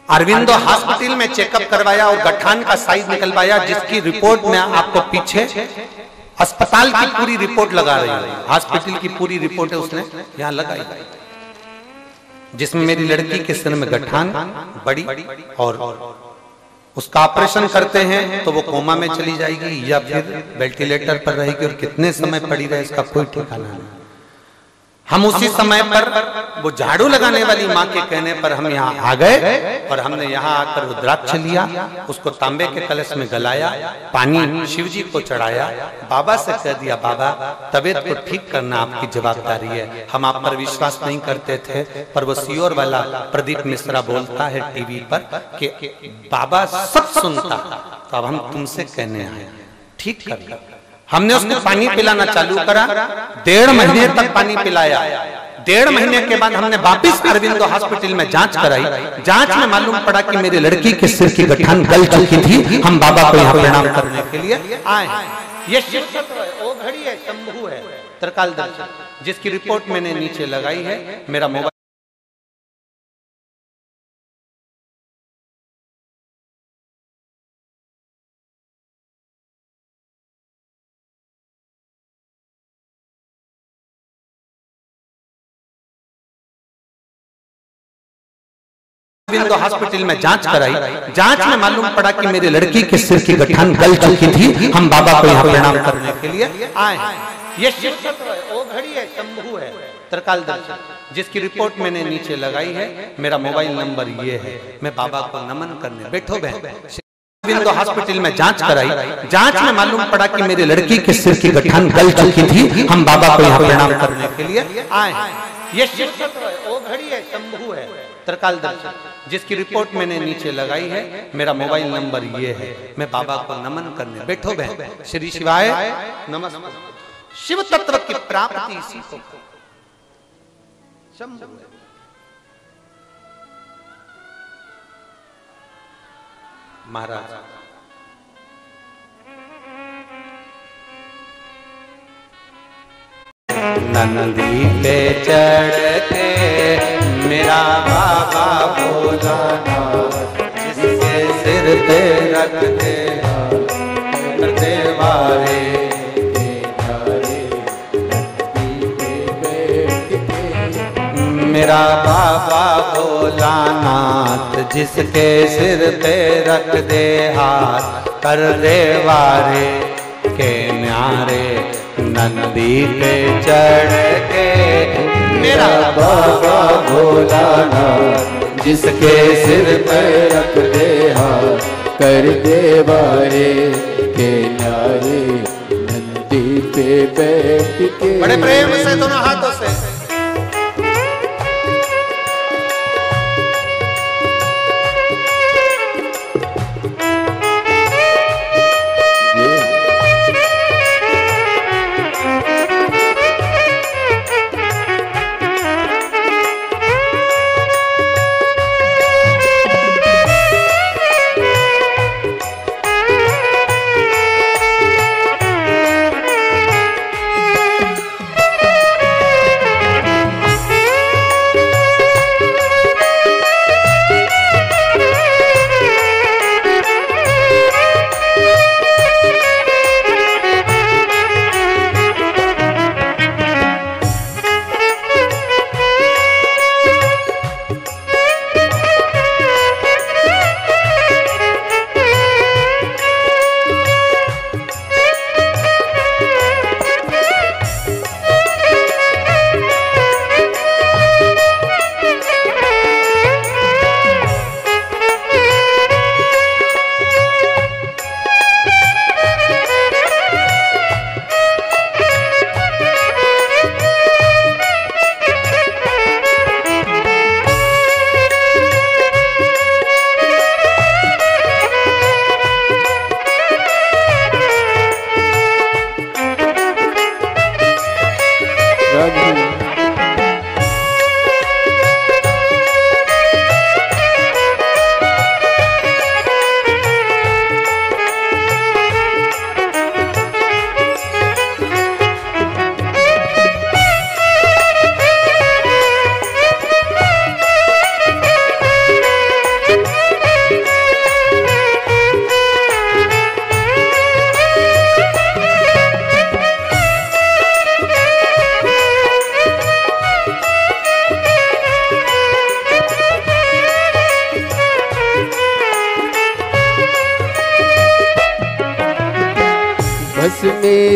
अरविंदो हॉस्पिटल में चेकअप करवाया और गठान का साइज निकलवाया, जिसकी रिपोर्ट में आपको पीछे अस्पताल की पूरी रिपोर्ट लगा रही है, हॉस्पिटल की पूरी रिपोर्ट है उसने यहां लगाई, जिसमें मेरी लड़की के सिर में गठान बड़ी और उसका ऑपरेशन करते हैं तो वो कोमा में चली जाएगी या फिर वेंटिलेटर पर रहेगी, और कितने समय पड़ी रहे इसका कोई ठिकाना नहीं। हम उसी समय पर वो झाड़ू लगाने वाली माँ के कहने पर हम यहाँ आ गए और हमने यहाँ आकर रुद्राक्ष लिया, उसको तांबे के कलश में गलाया, पानी शिव जी को चढ़ाया, बाबा से कह दिया बाबा तबीयत को ठीक करना आपकी जवाबदारी है। हम आप पर विश्वास नहीं करते थे, पर वो सियोर वाला प्रदीप मिश्रा बोलता है टीवी पर कि बाबा सब सुनता, तो अब हम तुमसे कहने आए ठीक कर। हमने उसको पानी पिलाना चालू करा, 1.5 महीने तक पानी पिलाया। 1.5 महीने के बाद हमने वापिस अरविंदो हॉस्पिटल में जांच कराई। जांच में मालूम पड़ा कि मेरी लड़की के सिर की गठान गल चुकी थी। हम बाबा को यहाँ प्रणाम करने के लिए आए। ये शिव तत्व है, वो घड़ी है, शंभू है, त्रिकाल दर्शन, जिसकी रिपोर्ट मैंने नीचे लगाई है। मेरा मोबाइल अरविंदो हॉस्पिटल में जांच कराई। जांच में मालूम पड़ा कि मेरी लड़की के सिर की गठान गल चुकी थी। हम बाबा को यहाँ प्रणाम करने के लिए आए। ये शिव तत्व है, वो घड़ी है, शंभू है, त्रिकाल दर्शन, जिसकी रिपोर्ट मैंने नीचे लगाई है। मेरा मोबाइल नंबर ये है। मैं बाबा को नमन करने बैठो बहन। अरविंदो हॉस्पिटल में जांच कराई। जांच में मालूम पड़ा कि मेरी लड़की के सिर की गठान गल चुकी थी। हम बाबा को यहाँ प्रणाम करने के लिए आए। ये शिव तत्व है, वो घड़ी है, शंभू है, त्रिकाल दर्शन, जिसकी रिपोर्ट मैंने नीचे लगाई है। मेरा मोबाइल नंबर ये है। मैं बाबा को नमन करने बैठो बहन। श्री शिवाय नमस्ते। शिव तत्व की प्राप्ति इसी को शंभू है। महाराज नंदी पे चढ़ के मेरा बाबा भोलानाथ, जिसके सिर पे रख दे देवारे मेरा बाबा भोलानाथ, जिसके सिर पे रख दे हाथ, कर देवारे के न्यारे। नंदी पे चढ़ के मेरा बाबा भोलानाथ, जिसके सिर पे रख दे हाथ, कर दे बारे के न्यारे। नंदी पे बैठ के बड़े प्रेम से दोनों हाथों से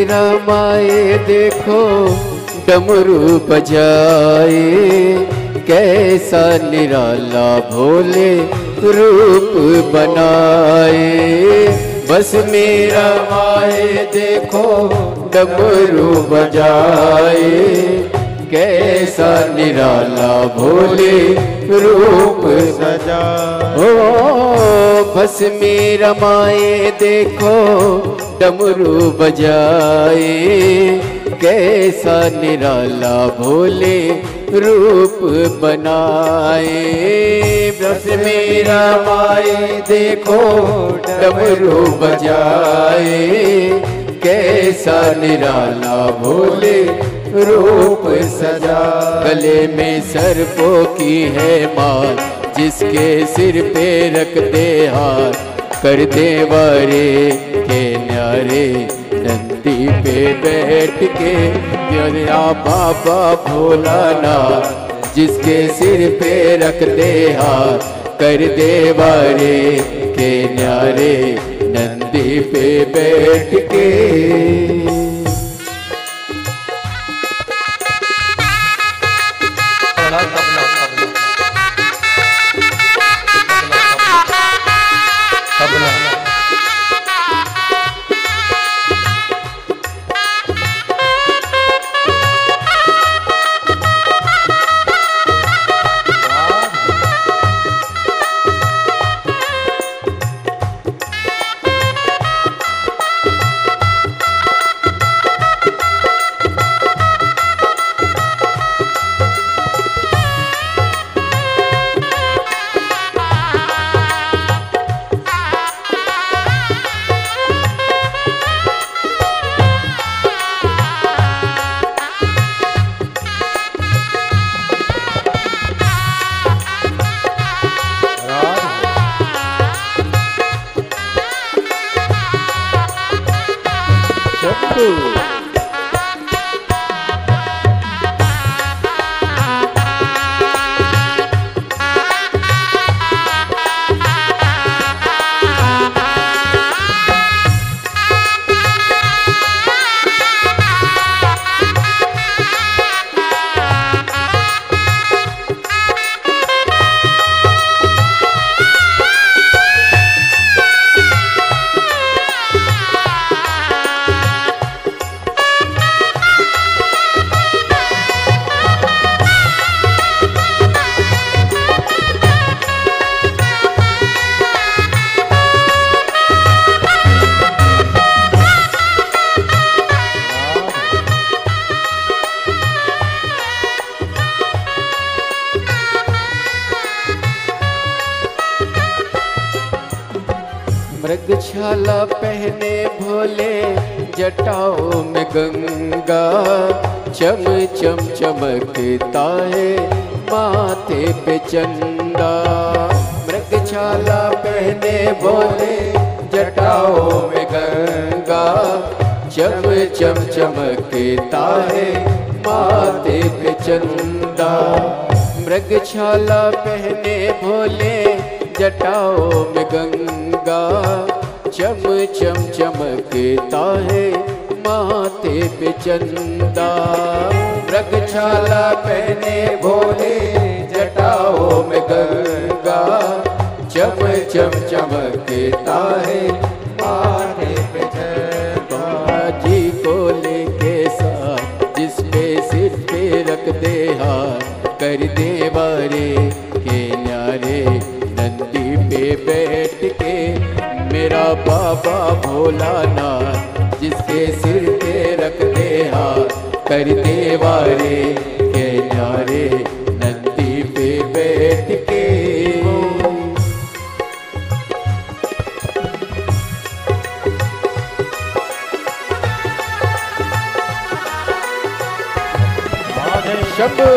मेरा माए देखो डमरू बजाए, कैसा निराला भोले रूप बनाए। बस मेरा माए देखो डमरू बजाए, कैसा निराला भोले रूप सजा। ओ बस मेरा माए देखो डमरू बजाए, कैसा निराला भोले रूप बनाए। बस मेरा माए देखो डमरू बजाए, कैसा निराला भोले रूप सजा। गले में सर्पों की है माल, जिसके सिर पे रख दे हाथ, कर दे वारे के न्यारे नंदी पे बैठ के। मेरा बाबा भोलानाथ, जिसके सिर पे रख दे हाथ, कर दे वारे के न्यारे नंदी पे बैठ के। मृगछाला पहने भोले जटाओं में गंगा, चम चम चमकता है माथे पे चंदा। मृगछाला पहने भोले जटाओं में गंगा, चम चम चमकता है माथे पे चंदा। मृगछाला पहने भोले जटाओं में गंगा, चम चम चमकता है माथे पे चंदा। मृगछाला पहने भोले जटाओं में गंगा, चम चम चमकता है माथे पे चंदा। जी को लेके साथ, जिस पे सिर पे रख दे हाथ, कर दे वारे के न्यारे नंदी पे बैठ के। मेरा बाबा भोलानाथ, जिसके सिर पे रख दे हाथ, कर दे वारे के न्यारे नंदी पे बैठ के। शंभू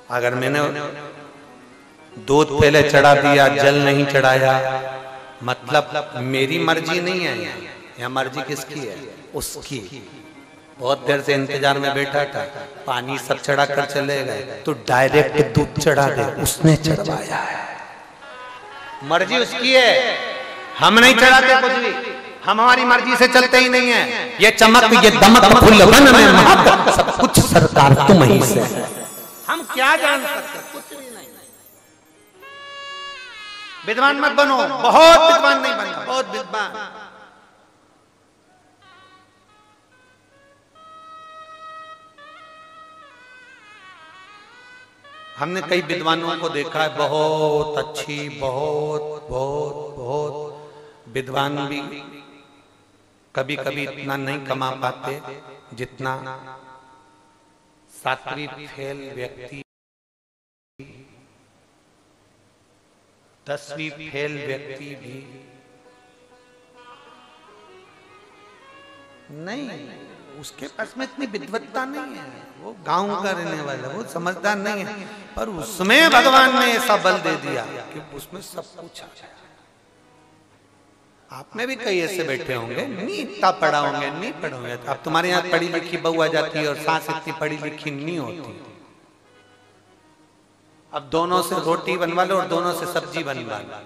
अगर मैंने दूध पहले चढ़ा दिया, जल नहीं चढ़ाया, मतलब मेरी मर्जी नहीं है या मर्जी किसकी है? उसकी। बहुत देर से इंतजार में बैठा था, पानी सब चढ़ा कर चले गए, तो डायरेक्ट दूध चढ़ा दे, उसने चढ़वाया है। मर्जी उसकी है, हम नहीं चढ़ाते कुछ भी, हम हमारी मर्जी से चलते ही नहीं है। ये चमक, ये दमक, फुलवन में महक, सब कुछ सरकार तुम ही से। हम क्या जान सकते? कुछ भी नहीं। विद्वान मत बनो, बहुत विद्वान नहीं बनना, बहुत विद्वान। हमने कई विद्वानों को देखा है, बहुत अच्छी, बहुत बहुत बहुत विद्वान भी कभी कभी इतना नहीं कमा पाते जितना सातवीं फेल व्यक्ति, 10वीं फेल व्यक्ति भी नहीं, उसके पास में इतनी विद्वत्ता नहीं है, वो गांव का रहने वाला, वो समझदार नहीं है, पर उसमें भगवान ने ऐसा बल दे दिया कि उसमें सब कुछ आ जाए। आप में भी कई ऐसे बैठे होंगे, नहीं इतना पढ़ा होंगे, नहीं पढ़े होंगे, अब तुम्हारे यहाँ पढ़ी लिखी बहू आ जाती है और सास इतनी पढ़ी लिखी नहीं होती। अब दोनों से रोटी बनवा लो और दोनों से सब्जी बनवा लो।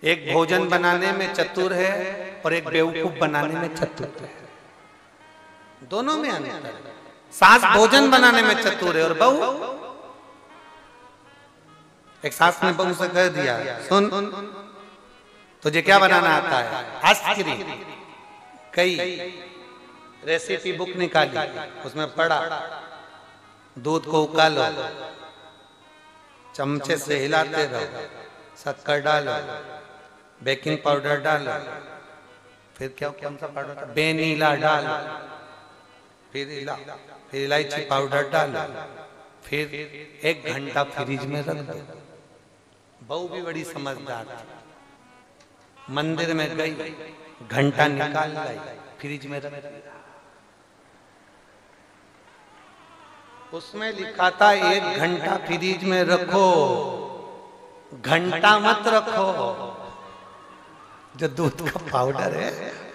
एक भोजन बनाने में चतुर है और एक बेवकूफ बनाने में चतुर है, दोनों में अंतर है। सास भोजन बनाने में चतुर है और बहू, एक सास ने बहू से कह दिया, सुन तुझे क्या बनाना आता है? आइसक्रीम। कई रेसिपी बुक निकाली, उसमें पढ़ा दूध को उकालो, चमचे से हिलाते रहो, शक्कर डालो, बेकिंग पाउडर डालो, फिर क्या कौन सा पाउडर था? वेनिला डालो, फिर इलायची पाउडर डालो, फिर 1 घंटा फ्रिज में रख दो। बहू भी बड़ी समझदार थी, मंदिर में गई, घंटा निकाल लाई, फ्रिज में रख दिया। उसमें लिखा था 1 घंटा फ्रिज में रखो, घंटा मत रखो। जो दूध का पाउडर है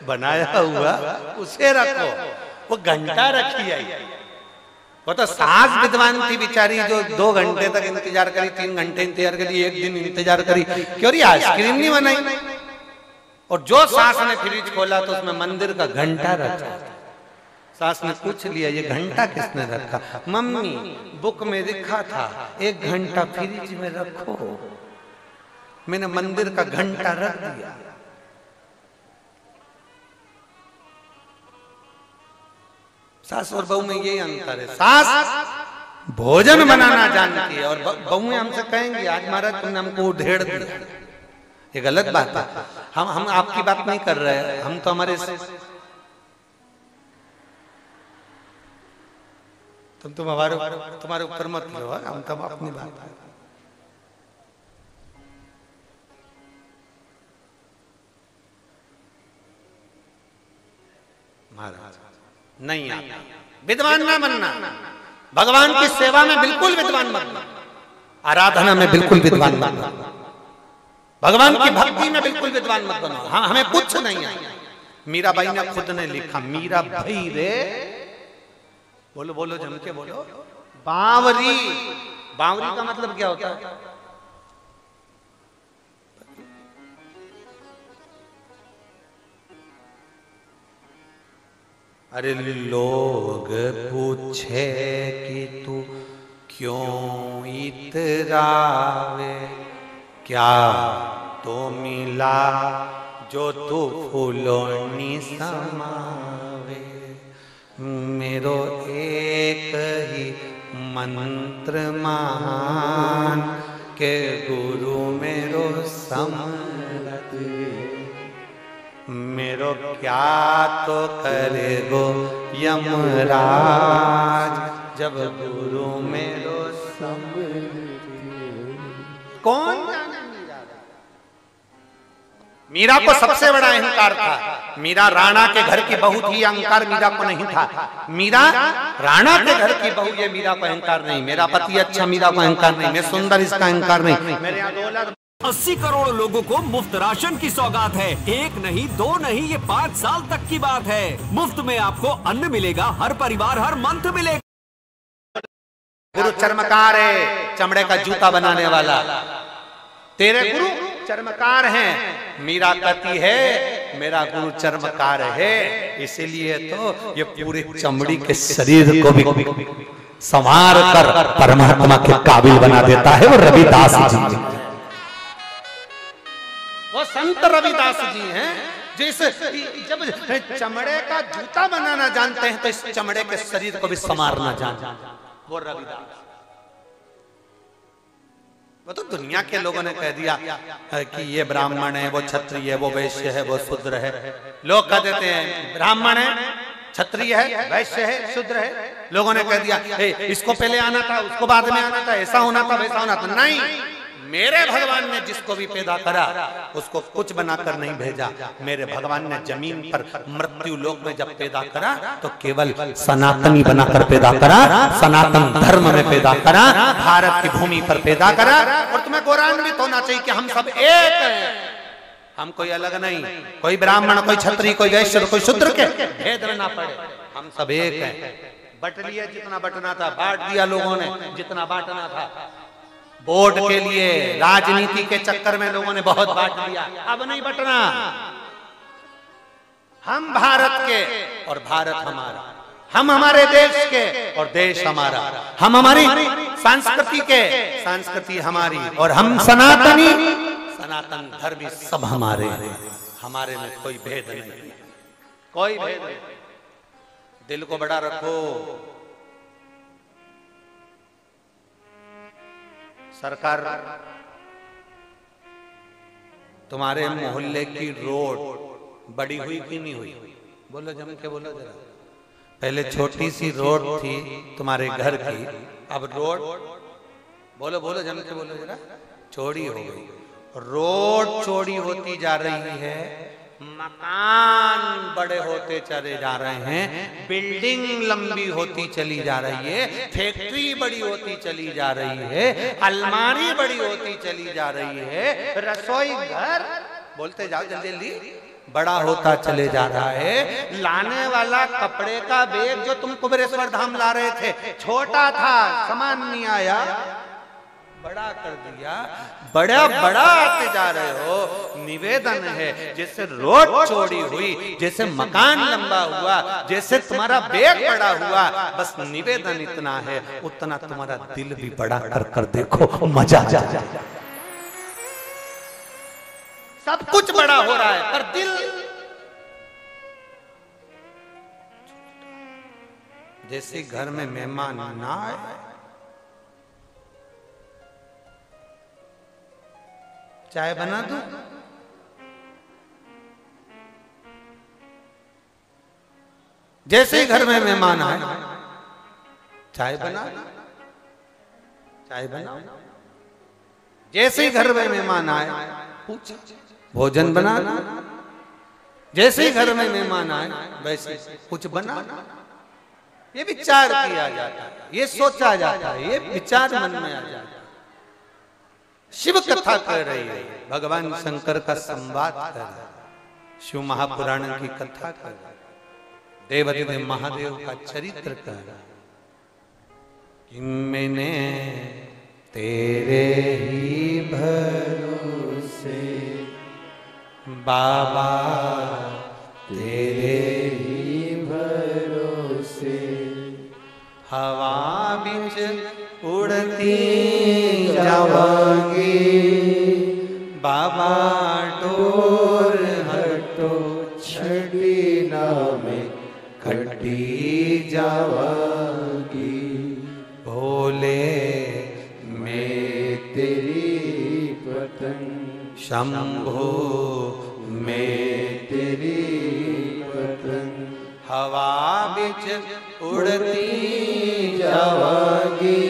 बनाया हुआ उसे रखो, वो घंटा रखी आई। वो तो सास विद्वान थी बेचारी, जो 2 घंटे तक इंतजार करी, 3 घंटे इंतजार करी, 1 दिन इंतजार करी, क्यों री आइसक्रीम नहीं बनाई। और जो सास ने फ्रिज खोला तो उसमें मंदिर का घंटा रखा। सास ने पूछ लिया, ये घंटा किसने रखा? मम्मी बुक में लिखा था 1 घंटा फ्रिज में रखो, मैंने मंदिर का घंटा रख दिया। सास और बहू में यही अंतर है, सास भोजन बनाना जानती है और बहू हमसे कहेंगी आज महाराज तुमने हमको ढेड़ दिया, ये गलत बात है। हम आपकी बात नहीं कर रहे हैं, हम तो हमारे तुम्हारे ऊपर मत लो, हम तो अपनी बात है। महाराज नहीं आता, विद्वान ना बनना, भगवान की सेवा में बिल्कुल विद्वान मत बनना, आराधना में बिल्कुल विद्वान मत बनना, भगवान की भक्ति में बिल्कुल विद्वान मत बनो। हाँ हमें कुछ नहीं है। मीराबाई ने खुद ने लिखा, मीरा भाई रे, बोलो बोलो जम के बोलो, बावरी। बावरी का मतलब क्या होता है? अरे लोग पूछे कि तू क्यों इतरावे, क्या तो मिला जो तू फूलों समावे। मेरो एक ही मंत्र महान के गुरु मेरो समरत, मेरो क्या तो करे गो यमराज जब गुरु मेरो समरत। कौन मीरा को सबसे बड़ा अहंकार था। मीरा राणा के घर की बहू थी, अहंकार मीरा को नहीं था। मीरा राणा के घर की बहू, ये मीरा को अहंकार नहीं। मेरा पति अच्छा, मीरा को अहंकार नहीं। मैं सुंदर, इसका अहंकार नहीं। मेरे यहाँ 80 करोड़ लोगों को मुफ्त राशन की सौगात है। 1 नहीं 2 नहीं, ये 5 साल तक की बात है। मुफ्त में आपको अन्न मिलेगा, हर परिवार हर मंथ मिलेगा। गुरु चर्मकार है, चमड़े का जूता बनाने वाला। तेरे गुरु चर्मकार हैं। मीरा कहती है मेरा गुरु चर्मकार है, इसीलिए तो ये पूरे चमड़ी के शरीर को भी संवार कर परमात्मा के काबिल बना देता है। वो रविदास जी, वो संत रविदास जी हैं, जैसे जब चमड़े का जूता बनाना जानते हैं तो इस चमड़े के शरीर को भी संवारना जानते हैं। वो रविदास, वो तो दुनिया के लोगों ने कह दिया कि ये ब्राह्मण है, वो क्षत्रिय है, वो वैश्य है, वो शूद्र है। लोग कह देते हैं ब्राह्मण है, क्षत्रिय है, वैश्य है, शूद्र है। लोगों ने कह दिया इसको पहले आना था, उसको बाद में आना था, ऐसा होना था, वैसा होना था। नहीं, मेरे भगवान ने जिसको भी पैदा करा उसको कुछ बनाकर नहीं भेजा। मेरे भगवान ने जमीन पर मृत्यु लोक में जब पैदा करा तो केवल सनातनी बनाकर पैदा करा, सनातन धर्म में पैदा करा, भारत की भूमि पर पैदा करा। और तुम्हें गौरवान्वित होना चाहिए कि हम सब एक हैं, हम कोई अलग नहीं। कोई ब्राह्मण, कोई क्षत्रिय, कोई वैश्य, कोई शूद्र के भेद में ना पड़े, हम सब एक हैं। बट लिया जितना बटना था, बांट दिया लोगों ने जितना बांटना था। वोट के लिए, राजनीति के चक्कर में लोगों ने बहुत बांट दिया, अब नहीं बटना। हम भारत के और भारत हमारा, हम हमारे देश के और देश हमारा, हम हमारी संस्कृति के, संस्कृति हमारी, और हम सनातनी, सनातन धर्मी सब हमारे। हमारे में कोई भेद नहीं, कोई भेद नहीं। दिल को बड़ा रखो। सरकार तुम्हारे मोहल्ले की रोड बड़ी हुई कि नहीं हुई? बोलो जम के बोलो जरा। पहले छोटी सी रोड थी तुम्हारे घर की, अब रोड, बोलो बोलो जम के बोलो जरा, चौड़ी हो गई। रोड चौड़ी होती जा रही है, मकान बड़े होते चले जा रहे हैं, बिल्डिंग लंबी होती चली जा रही है, फैक्ट्री बड़ी होती चली जा रही है, अलमारी बड़ी होती चली जा रही है, रसोई घर, बोलते जाओ जल्दी जल्दी, बड़ा होता चले जा रहा है। लाने वाला कपड़े का बैग जो तुम कुबेरेश्वर धाम ला रहे थे, छोटा था, सामान नहीं आया, बड़ा कर दिया, बड़ा बड़ा आते जा रहे हो। निवेदन है, जैसे रोड चौड़ी हुई, जैसे मकान लंबा हुआ, जैसे तुम्हारा बैग बड़ा हुआ, बस निवेदन इतना है, उतना तुम्हारा दिल भी बड़ा कर कर देखो, मजा आ जाए। सब कुछ बड़ा हो रहा है पर दिल, जैसे घर में मेहमान ना आए, चाय बना दूं? जैसे ही घर में मेहमान आए, चाय बना, चाय बना। जैसे ही घर में मेहमान आए, पूछ भोजन बना। जैसे ही घर में मेहमान आए, वैसे कुछ बना। ये विचार किया जाता है, ये सोचा जाता है, ये विचार मन में आ जाता है। शिव कथा कर रही है, भगवान शंकर का संवाद कर रहा है, शिव महापुराण की कथा कर रहा है, देवाधिदेव महादेव का चरित्र कर रहा है कि मैंने तेरे ही भरोसे बाबा, तेरे ही भरोसे हवा बिच उड़ती जावांगी, बाबा डोर हटो छड़ी ना में कटी जावांगी, भोले मैं तेरी पतंग, शंभो मैं तेरी पतंग, हवा बिच उड़ती जावांगी,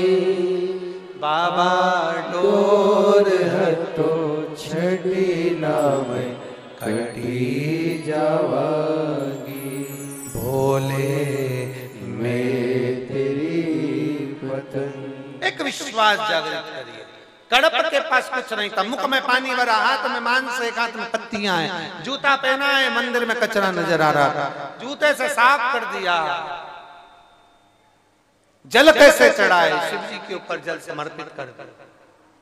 बाबा डोर हटो छड़ी ना में कटी जावांगी, भोले मैं तेरी पतंग। एक विश्वास जागृत करिए। कड़प के पास कुछ नहीं था, मुख में पानी भरा, हाथ में मांस, एक हाथ में पत्तियां हैं, जूता पहना है, मंदिर में कचरा नजर आ रहा था, जूते से साफ कर दिया। जल कैसे चढ़ाए? शिव जी के ऊपर जल समर्पित कर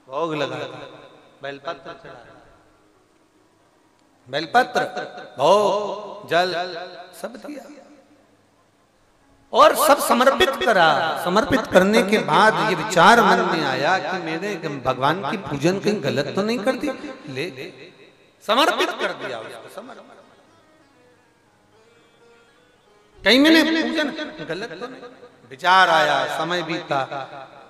भोग लगा, बेलपत्र चढ़ाया, बेलपत्र, भोग, जल सब दिया और सब समर्पित करा। समर्पित करने के बाद ये विचार मन में आया कि मैंने भगवान की पूजन कहीं गलत तो नहीं कर दी, ले समर्पित कर दिया उसको, समर्पित। कहीं मैंने पूजन गलत तो नहीं। विचार आया, समय बीता।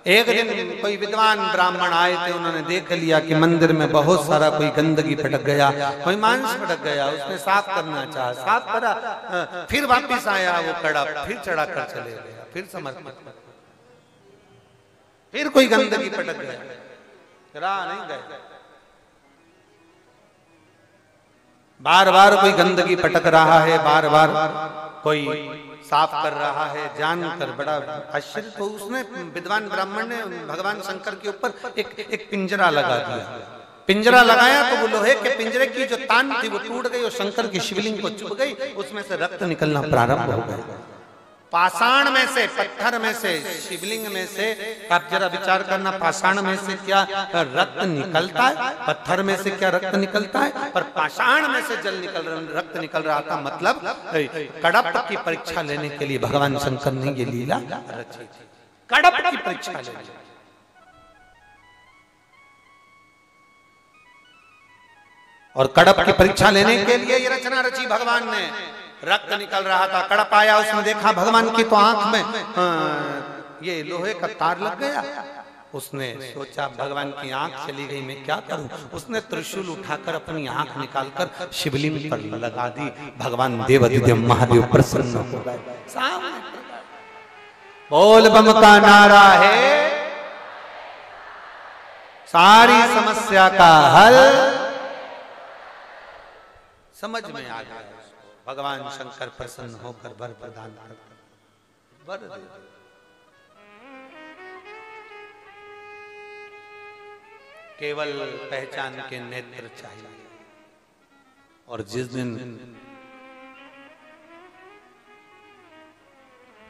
एक दिन कोई विद्वान ब्राह्मण आए थे, उन्होंने देख लिया कि मंदिर में बहुत सारा कोई गंदगी फटक गया, कोई मांस फटक गया, उसने साफ करना चाहा, साफ करा, फिर वापस आया वो कड़ा, फिर चढ़ा कर चले गया, फिर समर्पित, फिर कोई गंदगी फटक गया, रहा नहीं गया। बार बार कोई गंदगी फटक रहा है, बार बार कोई साफ कर रहा है, जानकर बड़ा आश्चर्य। तो उसने, विद्वान ब्राह्मण ने भगवान शंकर के ऊपर एक पिंजरा लगा दिया। पिंजरा लगाया तो वो लोहे के पिंजरे की जो तान थी वो टूट गई और शंकर की शिवलिंग को चुभ गई, उसमें से रक्त निकलना प्रारंभ हो गया। पाषाण में से, पत्थर में से, शिवलिंग में से, आप जरा विचार करना, पाषाण में से क्या रक्त निकलता है? पत्थर में से क्या रक्त निकलता है? पर पाषाण में से रक्त निकल रहा था। मतलब कड़प की परीक्षा लेने के लिए भगवान शंकर ने ये लीला रची थी, कड़प की परीक्षा लेने। और कड़प की परीक्षा लेने के लिए ये रचना रची भगवान ने। रक्त निकल रहा था, कड़प आया, उसने देखा भगवान की तो आंख में ये लोहे का तार लग गया। उसने सोचा भगवान की आंख चली गई, मैं क्या करूं? उसने त्रिशूल उठाकर अपनी आंख निकालकर शिवलिंग पर लगा दी। भगवान देवाधिदेव महादेव प्रसन्न हो गए। सामने बोल बम का नारा है, सारी समस्या का हल समझ में आ गया। भगवान शंकर प्रसन्न होकर वर प्रदान करते, वर दे। केवल पहचान के नेत्र चाहिए। और जिस दिन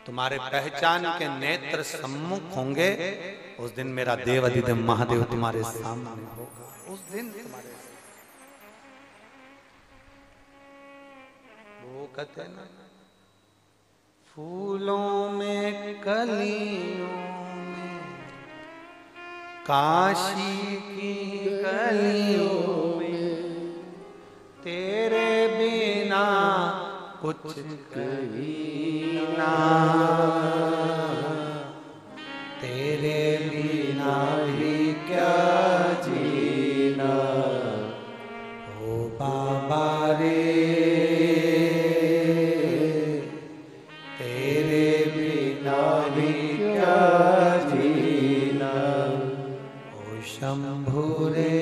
तुम्हारे पहचान के नेत्र सम्मुख होंगे, उस दिन मेरा देवाधिदेव महादेव तुम्हारे सामने होगा। उस दिन तुम्हारे वो कहते हैं ना, फूलों में कलियों में, काशी की गलियों में, तेरे बिना कुछ कहीं ना, तेरे बिना भी क्या जीना, ओ बाबा रे, शंभु रे,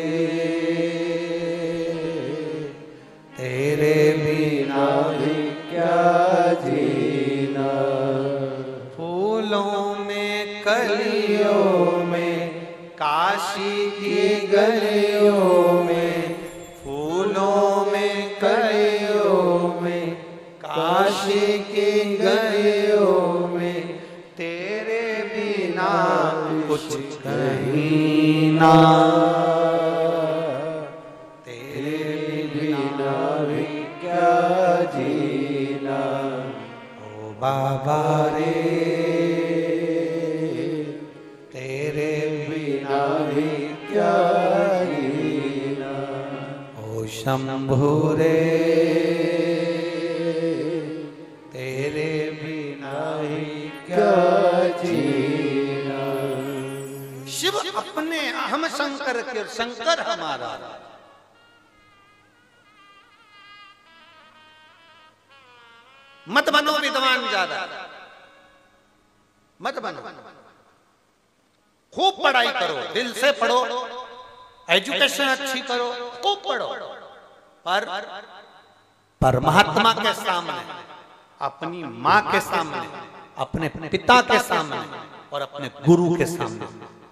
तेरे बिना भी क्या जीना। फूलों में कलियों में, काशी की गलियों में, फूलों में कलियों में, काशी की गलियों में, तेरे बिना कुछ कहीं ना, तेरे बिना भी क्या जीना, ओ बाबा रे, तेरे बिना भी क्या जीना, ओ शंभु रे, तेरे बिना ही क्या जीना। शिव अपने, हम शंकर के, शंकर हमारा। मत बनो विद्वान ज्यादा, मत बनो, खूब पढ़ाई करो, दिल से पढ़ो, एजुकेशन अच्छी करो, खूब पढ़ो, पर परमात्मा के सामने, अपनी माँ के सामने, अपने पिता के सामने और अपने गुरु के सामने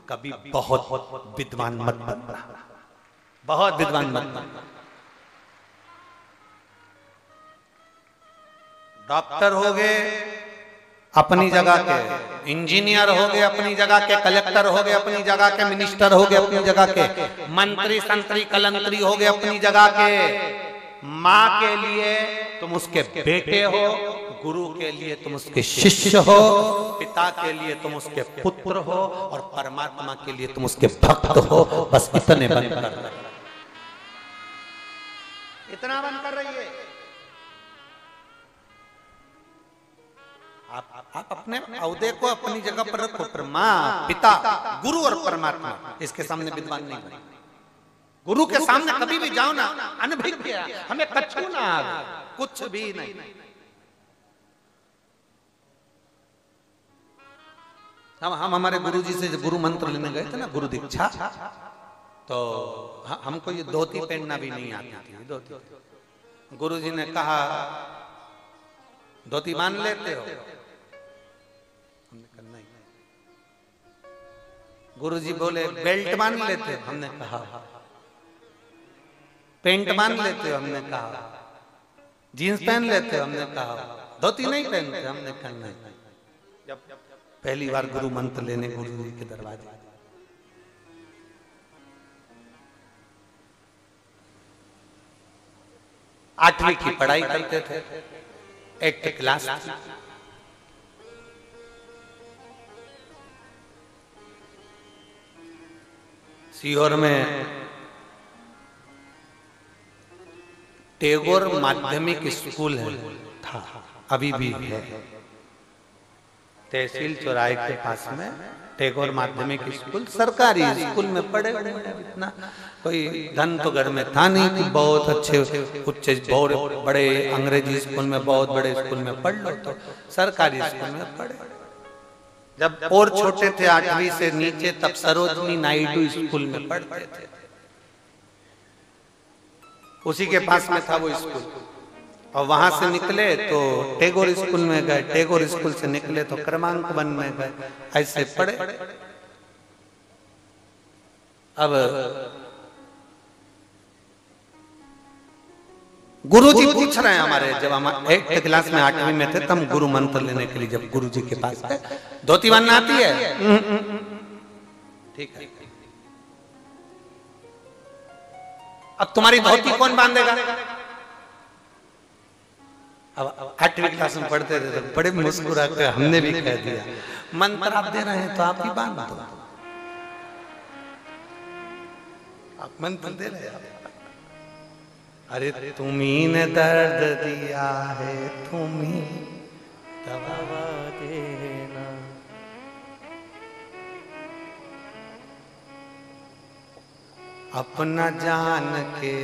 कभी बहुत विद्वान मत बनना, बहुत विद्वान मत बनना। डॉक्टर हो गए अपनी जगह के, इंजीनियर हो गए अपनी जगह के, कलेक्टर हो गए अपनी जगह के, मिनिस्टर हो गए अपनी जगह के, मंत्री संतरी कलंतरी हो गए अपनी जगह के। माँ के लिए तुम उसके बेटे हो, गुरु के लिए तुम उसके शिष्य हो, पिता के लिए तुम उसके पुत्र हो और परमात्मा के लिए तुम उसके भक्त हो। बस इतने बनकर, इतना बनकर रहिए। आप अपने औहदे को अपनी जगह पर रखो, पर माँ, पिता, गुरु और परमात्मा इसके सामने विद्वान नहीं बने। गुरु के सामने कभी भी जाओ ना, अनभिज्ञ, हमें कछु ना, कुछ भी नहीं। हम हमारे गुरु जी से गुरु मंत्र लेने गए थे ना, गुरु दीक्षा, तो हमको ये धोती पहनना भी नहीं आती थी। धोती गुरु जी ने कहा धोती बांध लेते हो? हमने कहा नहीं। गुरु जी बोले बेल्ट बांध लेते हो? हमने कहा। पेंट बांध लेते हो? हमने कहा। जीन्स पहन लेते हो? हमने कहा। धोती नहीं पहनते? हमने कहा नहीं। जब पहली बार गुरु मंत्र लेने गुरु जी के दरवाजे, आठवीं की पढ़ाई करते थे, 8th क्लास, सीहोर में टैगोर माध्यमिक स्कूल है, था, अभी भी है, तहसील चौराहे के पास में टैगोर माध्यमिक स्कूल, सरकारी स्कूल में पढ़े। इतना कोई धन तो घर में था नहीं कि बहुत अच्छे उच्च बहुत बड़े अंग्रेजी स्कूल में, बहुत बड़े स्कूल में पढ़ लो, तो सरकारी स्कूल में पढ़े। जब और छोटे थे 8वीं से नीचे, तब सरोजनी नायडू स्कूल में पढ़ते थे, उसी के पास में था वो स्कूल। और वहां से निकले तो टैगोर स्कूल में गए, टैगोर स्कूल से निकले तो क्रमांक 1 में गए, ऐसे पढ़े। अब गुरुजी पूछ रहे हैं हमारे, जब हम 8th क्लास में 8वीं में थे, तब गुरु मंत्र लेने के लिए जब गुरुजी के पास गए, धोती बांधना आती है? ठीक है। अब तुम्हारी धोती कौन बांधेगा? अब 8वीं क्लास में पढ़ते थे तो बड़े मुस्कुरा कर हमने भी कह दिया, मंत्र आप दे रहे हैं तो आप ही बांध दो। आप मंत्र दे रहे हैं, अरे तुम्ही ने दर्द दिया है, तुम्ही दवा देना। अपना जान के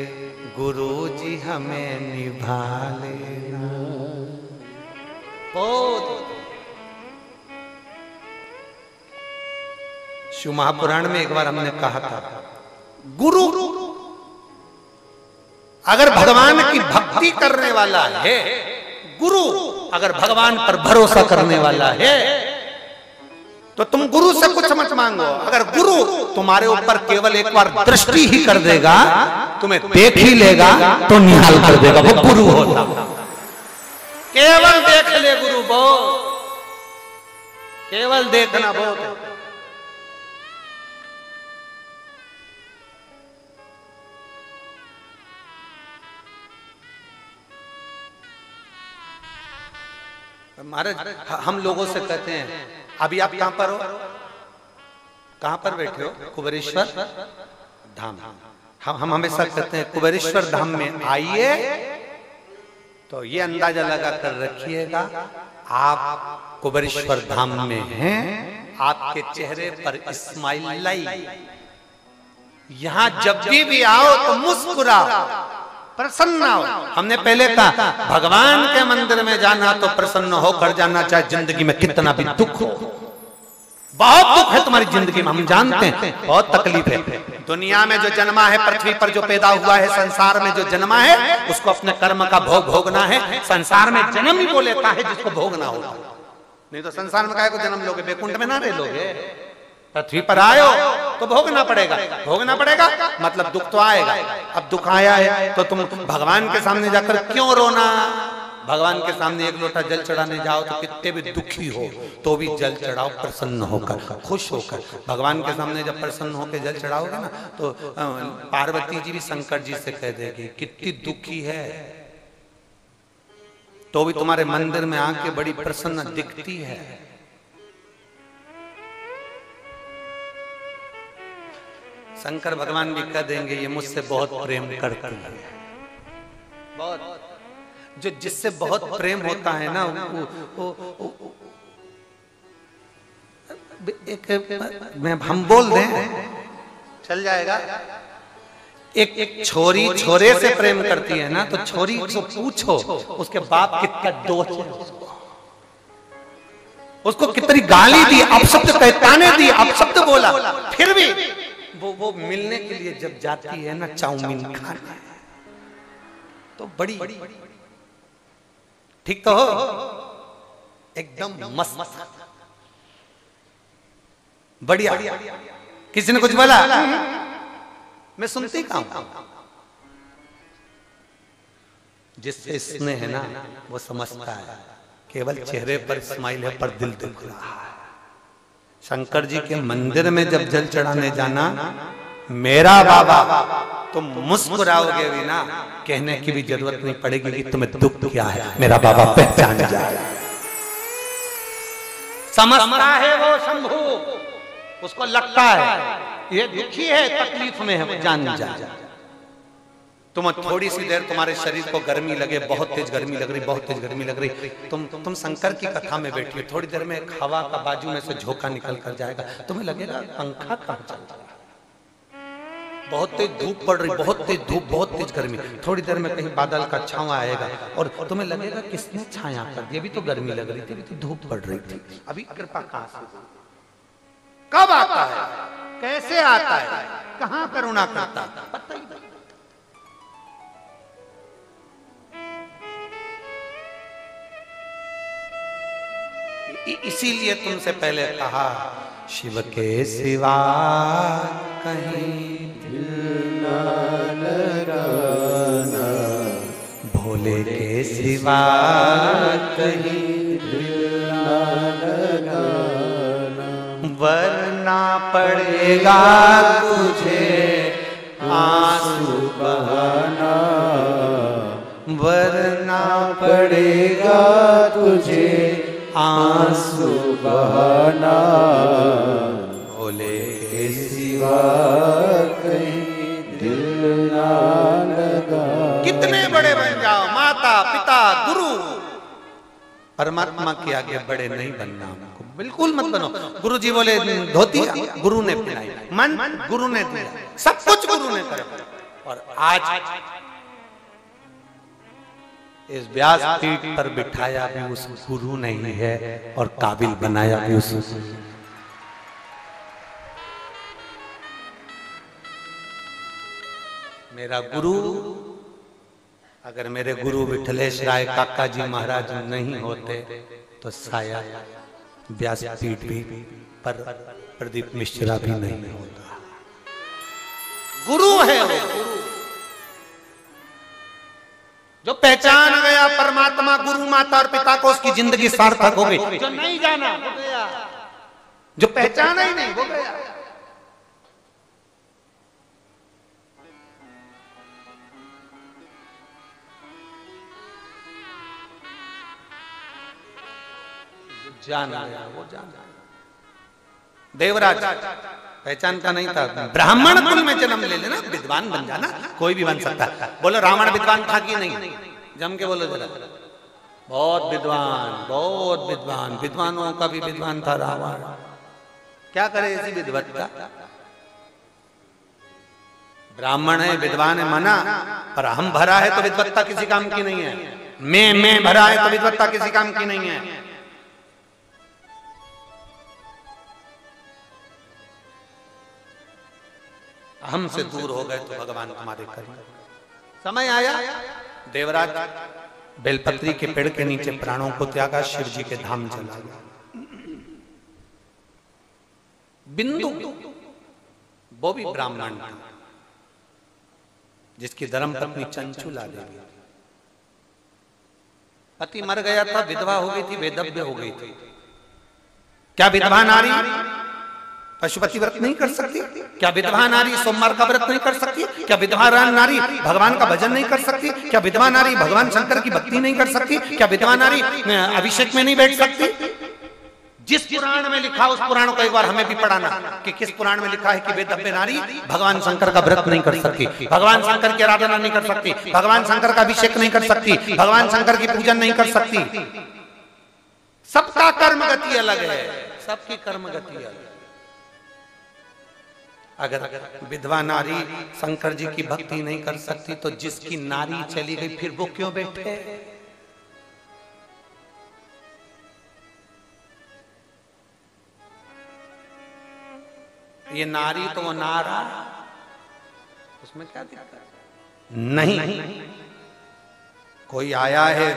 गुरुजी हमें निभा लेना। बहुत शिव महापुराण में एक बार हमने कहा था, गुरु अगर भगवान की भक्ति करने वाला है, गुरु अगर भगवान पर भरोसा करने वाला है, तो तुम गुरु से कुछ मत मांगो। अगर गुरु तुम्हारे ऊपर केवल एक बार दृष्टि ही कर देगा, तुम्हें देख ही लेगा तो निहाल कर देगा, वो गुरु होता। केवल देख ले गुरु, बहुत केवल देखना बहुत है। महाराज हम लोगों से कहते हैं, अभी आप कहां पर हो? कहां पर बैठे हो? कुबेरेश्वर धाम। हम हमेशा कहते हैं कुबेरेश्वर धाम में आइए, तो ये अंदाजा लगा कर रखिएगा आप कुबेरेश्वर धाम में हैं, आपके चेहरे पर स्माइल लाई। यहां जब भी आओ तो मुस्कुराओ, प्रसन्न हो। हमने पहले कहा भगवान के मंदिर में जाना तो प्रसन्न होकर जाना, चाहे जिंदगी में कितना भी दुख हो। बहुत दुख है तुम्हारी जिंदगी में, हम जानते हैं, बहुत तकलीफ है। दुनिया में जो जन्मा है, पृथ्वी पर जो पैदा हुआ है, संसार में जो जन्मा है, उसको अपने कर्म का भोग भोगना है। संसार में जन्म ही वो लेता है जिसको भोगना होगा, नहीं तो संसार में काहे को जन्म लोगे, बैकुंठ में ना रह लोगे। पृथ्वी पर आए हो तो भोगना पड़ेगा, भोगना पड़ेगा मतलब दुख तो आएगा। अब दुख आया है तो तुम भगवान के सामने जाकर क्यों रोना। भगवान के सामने एक लोटा जल चढ़ाने जाओ तो कितने भी दुखी हो तो भी जल चढ़ाओ प्रसन्न होकर, खुश होकर। भगवान के सामने जब प्रसन्न होकर जल चढ़ाओगे ना तो पार्वती जी भी शंकर जी से कह देगी कितनी दुखी है तो भी तुम्हारे मंदिर में आके बड़ी प्रसन्न दिखती है। शंकर भगवान भी कह देंगे ये मुझसे बहुत प्रेम करती है। बहुत जो जिससे बहुत प्रेम होता है ना हम बोल दें चल जाएगा। एक छोरी छोरे से प्रेम करती है ना तो छोरी को पूछो उसके बाप कितना दोष है, उसको कितनी गाली दी, अपशब्द कहताने दी, अपशब्द बोला, फिर भी वो मिलने के लिए जब जाती है ना चाउमीन खाने तो बड़ी ठीक तो हो, एकदम मस्त बढ़िया। किसी ने कुछ बोला मैं सुनती काम। जिससे स्नेह है ना वो समझता है केवल चेहरे पर स्माइल है पर दिल दुख रहा है। शंकर जी के मंदिर में जब जल चढ़ाने जाना मेरा बाबा तुम मुस्कुराओगे भी ना, कहने की भी जरूरत नहीं पड़ेगी कि तुम्हें दुख क्या है, मेरा बाबा पहचान जाए। समझता है वो शंभू, उसको लगता है ये दुखी है, तकलीफ में है, वो जान जाए। तुम थोड़ी सी देर तुम्हारे शरीर को गर्मी लगे, बहुत तेज गर्मी लग रही, बहुत तेज गर्मी लग रही, तुम शंकर की कथा में बैठी हो, थोड़ी देर में एक हवा का बाजू में से झोंका निकल कर जाएगा, तुम्हें लगेगा पंखा कहाँ चल रहा है, बहुत तेज धूप पड़ रही, बहुत तेज धूप, बहुत तेज गर्मी, थोड़ी देर में कहीं बादल का छांव आएगा और तुम्हें लगेगा किसने छाया कर दिया, अभी तो गर्मी लग रही थी, अभी तो धूप पड़ रही थी, अभी कृपा कहां से, कब आता है, कैसे आता है, कहां करुणा करता है, पता ही नहीं। इसीलिए तुमसे पहले कहा शिव के सिवा कहीं दिल ना लगाना, भोले के सिवा कहीं दिल ना लगाना, वरना पड़ेगा तुझे आंसू बहाना, वरना पड़ेगा तुझे आंसू बहाना, भोले के सिवा कहीं दिल ना लगा। कितने बड़े बन जाओ, माता पिता गुरु, परमात्मा के आगे बड़े नहीं बनना हमको, बिल्कुल मत बनो। गुरु जी बोले धोती गुरु ने पहनाई, मन गुरु ने दिया, सब कुछ गुरु ने करा। और आज इस व्यास पीठ पर बिठाया भी उस गुरु नहीं है और काबिल बनाया भी उस। मेरा गुरु, अगर मेरे गुरु विठलेश राय काका जी महाराज नहीं होते तो शायद व्यास पीठ भी पर प्रदीप मिश्रा भी नहीं होता। गुरु है वो, गुरु जो पहचान गया परमात्मा गुरु माता और पिता को, उसकी जिंदगी सार्थक हो गई। जो नहीं जाना हो गया, जो पहचाना ही नहीं हो गया। जान गया वो जान गया। देवराज पहचानता नहीं था, ब्राह्मण कुल में जन्म ले लेना, विद्वान बन जाना, कोई भी बन सकता है। बोलो रावण विद्वान था कि नहीं, जम के बोलो जरा। बहुत विद्वान, बहुत विद्वान, विद्वानों का भी विद्वान था रावण। क्या करे ऐसी विद्वत्ता, ब्राह्मण है विद्वान है मना, पर हम भरा है तो विद्वत्ता किसी काम की नहीं है। मैं भरा है तो विद्वत्ता किसी काम की नहीं है। हमसे दूर हो गए तो भगवान तुम्हारे करेंगे। समय आया, देवराज बेलपत्री के पेड़ के नीचे प्राणों को त्यागा, शिव जी के धाम चला गया। बिंदु वो भी ब्राह्मण था, जिसकी धर्मपत्नी चंचुला देवी, पति मर गया था, विधवा हो गई थी, वेदव्य हो गई थी। क्या विधवा नारी पशुपति व्रत नहीं कर सकती? क्या विधवा नारी सोमवार का व्रत नहीं कर सकती? क्या विधवा नारी भगवान का भजन नहीं कर सकती? क्या विधवा नारी भगवान शंकर की भक्ति नहीं कर सकती? क्या विधवा नारी अभिषेक में नहीं बैठ सकती? जिस पुराण में लिखा उस पुराण को एक बार हमें भी पढ़ाना कि किस पुराण में लिखा है कि वेदव्य नारी भगवान शंकर का व्रत नहीं कर सकती, भगवान शंकर की आराधना नहीं कर सकती, भगवान शंकर का अभिषेक नहीं कर सकती, भगवान शंकर की पूजन नहीं कर सकती। सबका कर्म गति अलग है, सबकी कर्म गति अलग। अगर विधवा नारी शंकर जी की भक्ति नहीं कर सकती तो जिसकी नारी चली गई फिर वो क्यों बैठे? ये नारी तो वो नारा, उसमें क्या दिक्कत? नहीं, कोई आया है,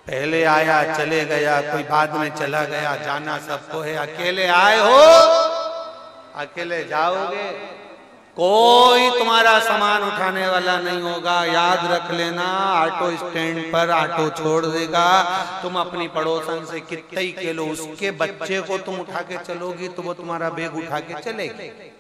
पहले आया चले गया, कोई बाद में चला गया, जाना सबको है। अकेले आए हो, अकेले जाओगे, कोई तुम्हारा सामान उठाने वाला नहीं होगा। याद रख लेना, ऑटो स्टैंड पर ऑटो छोड़ देगा, तुम अपनी पड़ोसन से कितना ही के लो, उसके बच्चे को तुम उठा के चलोगी तो वो तुम्हारा बैग उठा के चलेगी।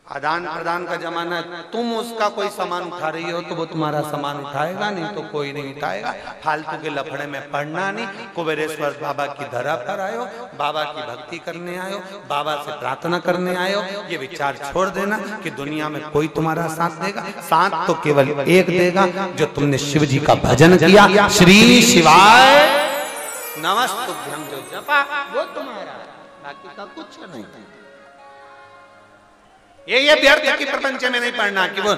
आदान प्रदान का जमाना है, तुम उसका कोई सामान उठा रही हो तो वो तुम्हारा सामान उठाएगा, नहीं तो कोई नहीं उठाएगा। फालतू के लफड़े में पड़ना नहीं। कुबेरेश्वर बाबा की धरा पर आयो, बाबा की भक्ति करने आयो, बाबा से प्रार्थना करने आयो, ये विचार छोड़ देना कि दुनिया में कोई तुम्हारा साथ देगा। साथ तो केवल एक देगा, जो तुमने शिव जी का भजन किया, श्री शिवाय नमस्तुभ्यं जो जपा, वो तुम्हारा, बाकी का कुछ नहीं। ये व्यर्थ की प्रपंच में नहीं पढ़ना कि वो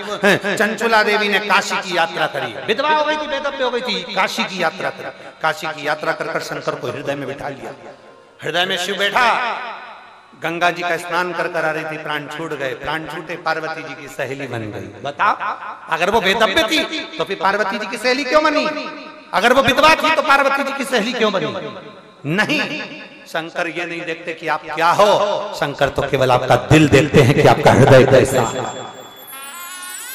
चंचुला देवी ने काशी की यात्रा करी, विधवा हो गई थी, वेदव्य हो गई थी, काशी की यात्रा करी। काशी की यात्रा कर शंकर को हृदय में बिठा लिया। हृदय में शिव बैठा, गंगा जी का स्नान कर आ रही थी, प्राण छूट गए। प्राण छूटे, पार्वती जी की सहेली बन गई। बताओ, अगर वो वेदव्य थी तो फिर पार्वती जी की सहेली क्यों बनी? अगर वो विधवा थी तो पार्वती जी की सहेली क्यों बनी? नहीं, शंकर ये नहीं देखते कि आप क्या हो, शंकर तो केवल आपका दिल देखते हैं कि आपका हृदय कैसा है।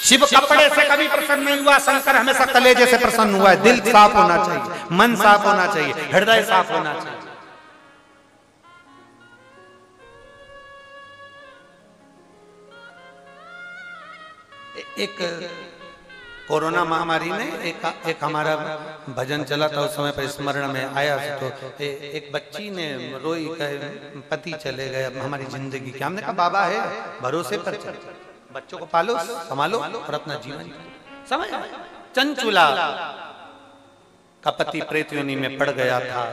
शिव कपड़े से कभी प्रसन्न नहीं हुआ, शंकर हमेशा कलेजे से प्रसन्न हुआ है। दिल साफ होना चाहिए, मन साफ होना चाहिए, हृदय साफ होना चाहिए। एक कोरोना महामारी में एक हमारा भजन चला था, उस समय पर स्मरण में आया तो एक बच्ची ने रोई, कहे पति चले गए, हमारी जिंदगी क्या। हमने कहा बाबा है, भरोसे पर चल, बच्चों को पालो, संभालो और अपना जीवन समझ। चंचुला का पति प्रेत योनि में पड़ गया था।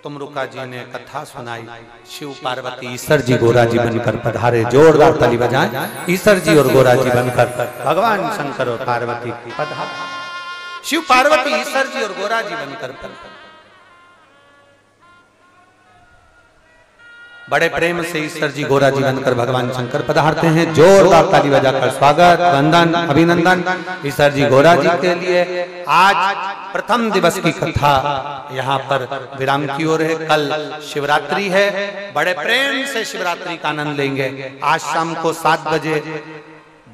तुमरुका जी ने कथा सुनाई, शिव पार्वती ईश्वर जी गोरा जी बनकर पधारे। जोरदार ताली बजाएं, ईश्वर जी और गोरा जी बनकर भगवान शंकर और पार्वती पधारे। शिव पार्वती ईश्वर जी और गोरा जी बनकर पधारे। बड़े प्रेम से ईश्वर जी गोरा जी बनकर भगवान शंकर पधारते हैं। जोरदार ताली बजाकर स्वागत, वंदन, अभिनंदन ईश्वर जी गोरा जी के लिए। आज प्रथम दिवस की कथा यहाँ पर विराम की ओर है। कल शिवरात्रि है, बड़े प्रेम से शिवरात्रि का आनंद लेंगे। आज शाम को 7 बजे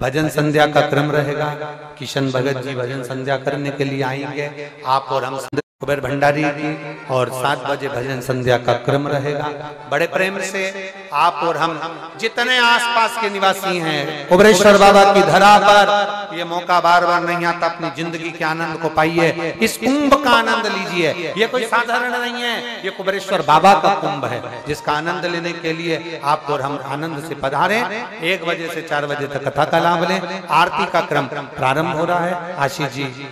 भजन संध्या का क्रम रहेगा। किशन भगत जी भजन संध्या करने के लिए आएंगे। आप और हम कुबेर भंडारी जी, और 7 बजे भजन संध्या का क्रम रहेगा। बड़े प्रेम से आप और हम जितने आसपास के निवासी हैं, कुबेरेश्वर बाबा की धरा पर ये मौका बार बार नहीं आता, अपनी जिंदगी के आनंद को पाइए, इस कुंभ का आनंद लीजिए। ये कोई साधारण नहीं है, ये कुबेरेश्वर बाबा का कुंभ है, जिसका आनंद लेने के लिए आप और हम आनंद से पधारें। 1 बजे से 4 बजे तक कथा का लाभ लें। आरती का क्रम प्रारंभ हो रहा है। आशीष जी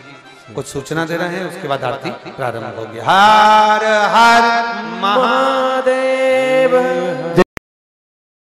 कुछ सूचना दे रहे हैं, उसके बाद आरती प्रारंभ होगी। हर हर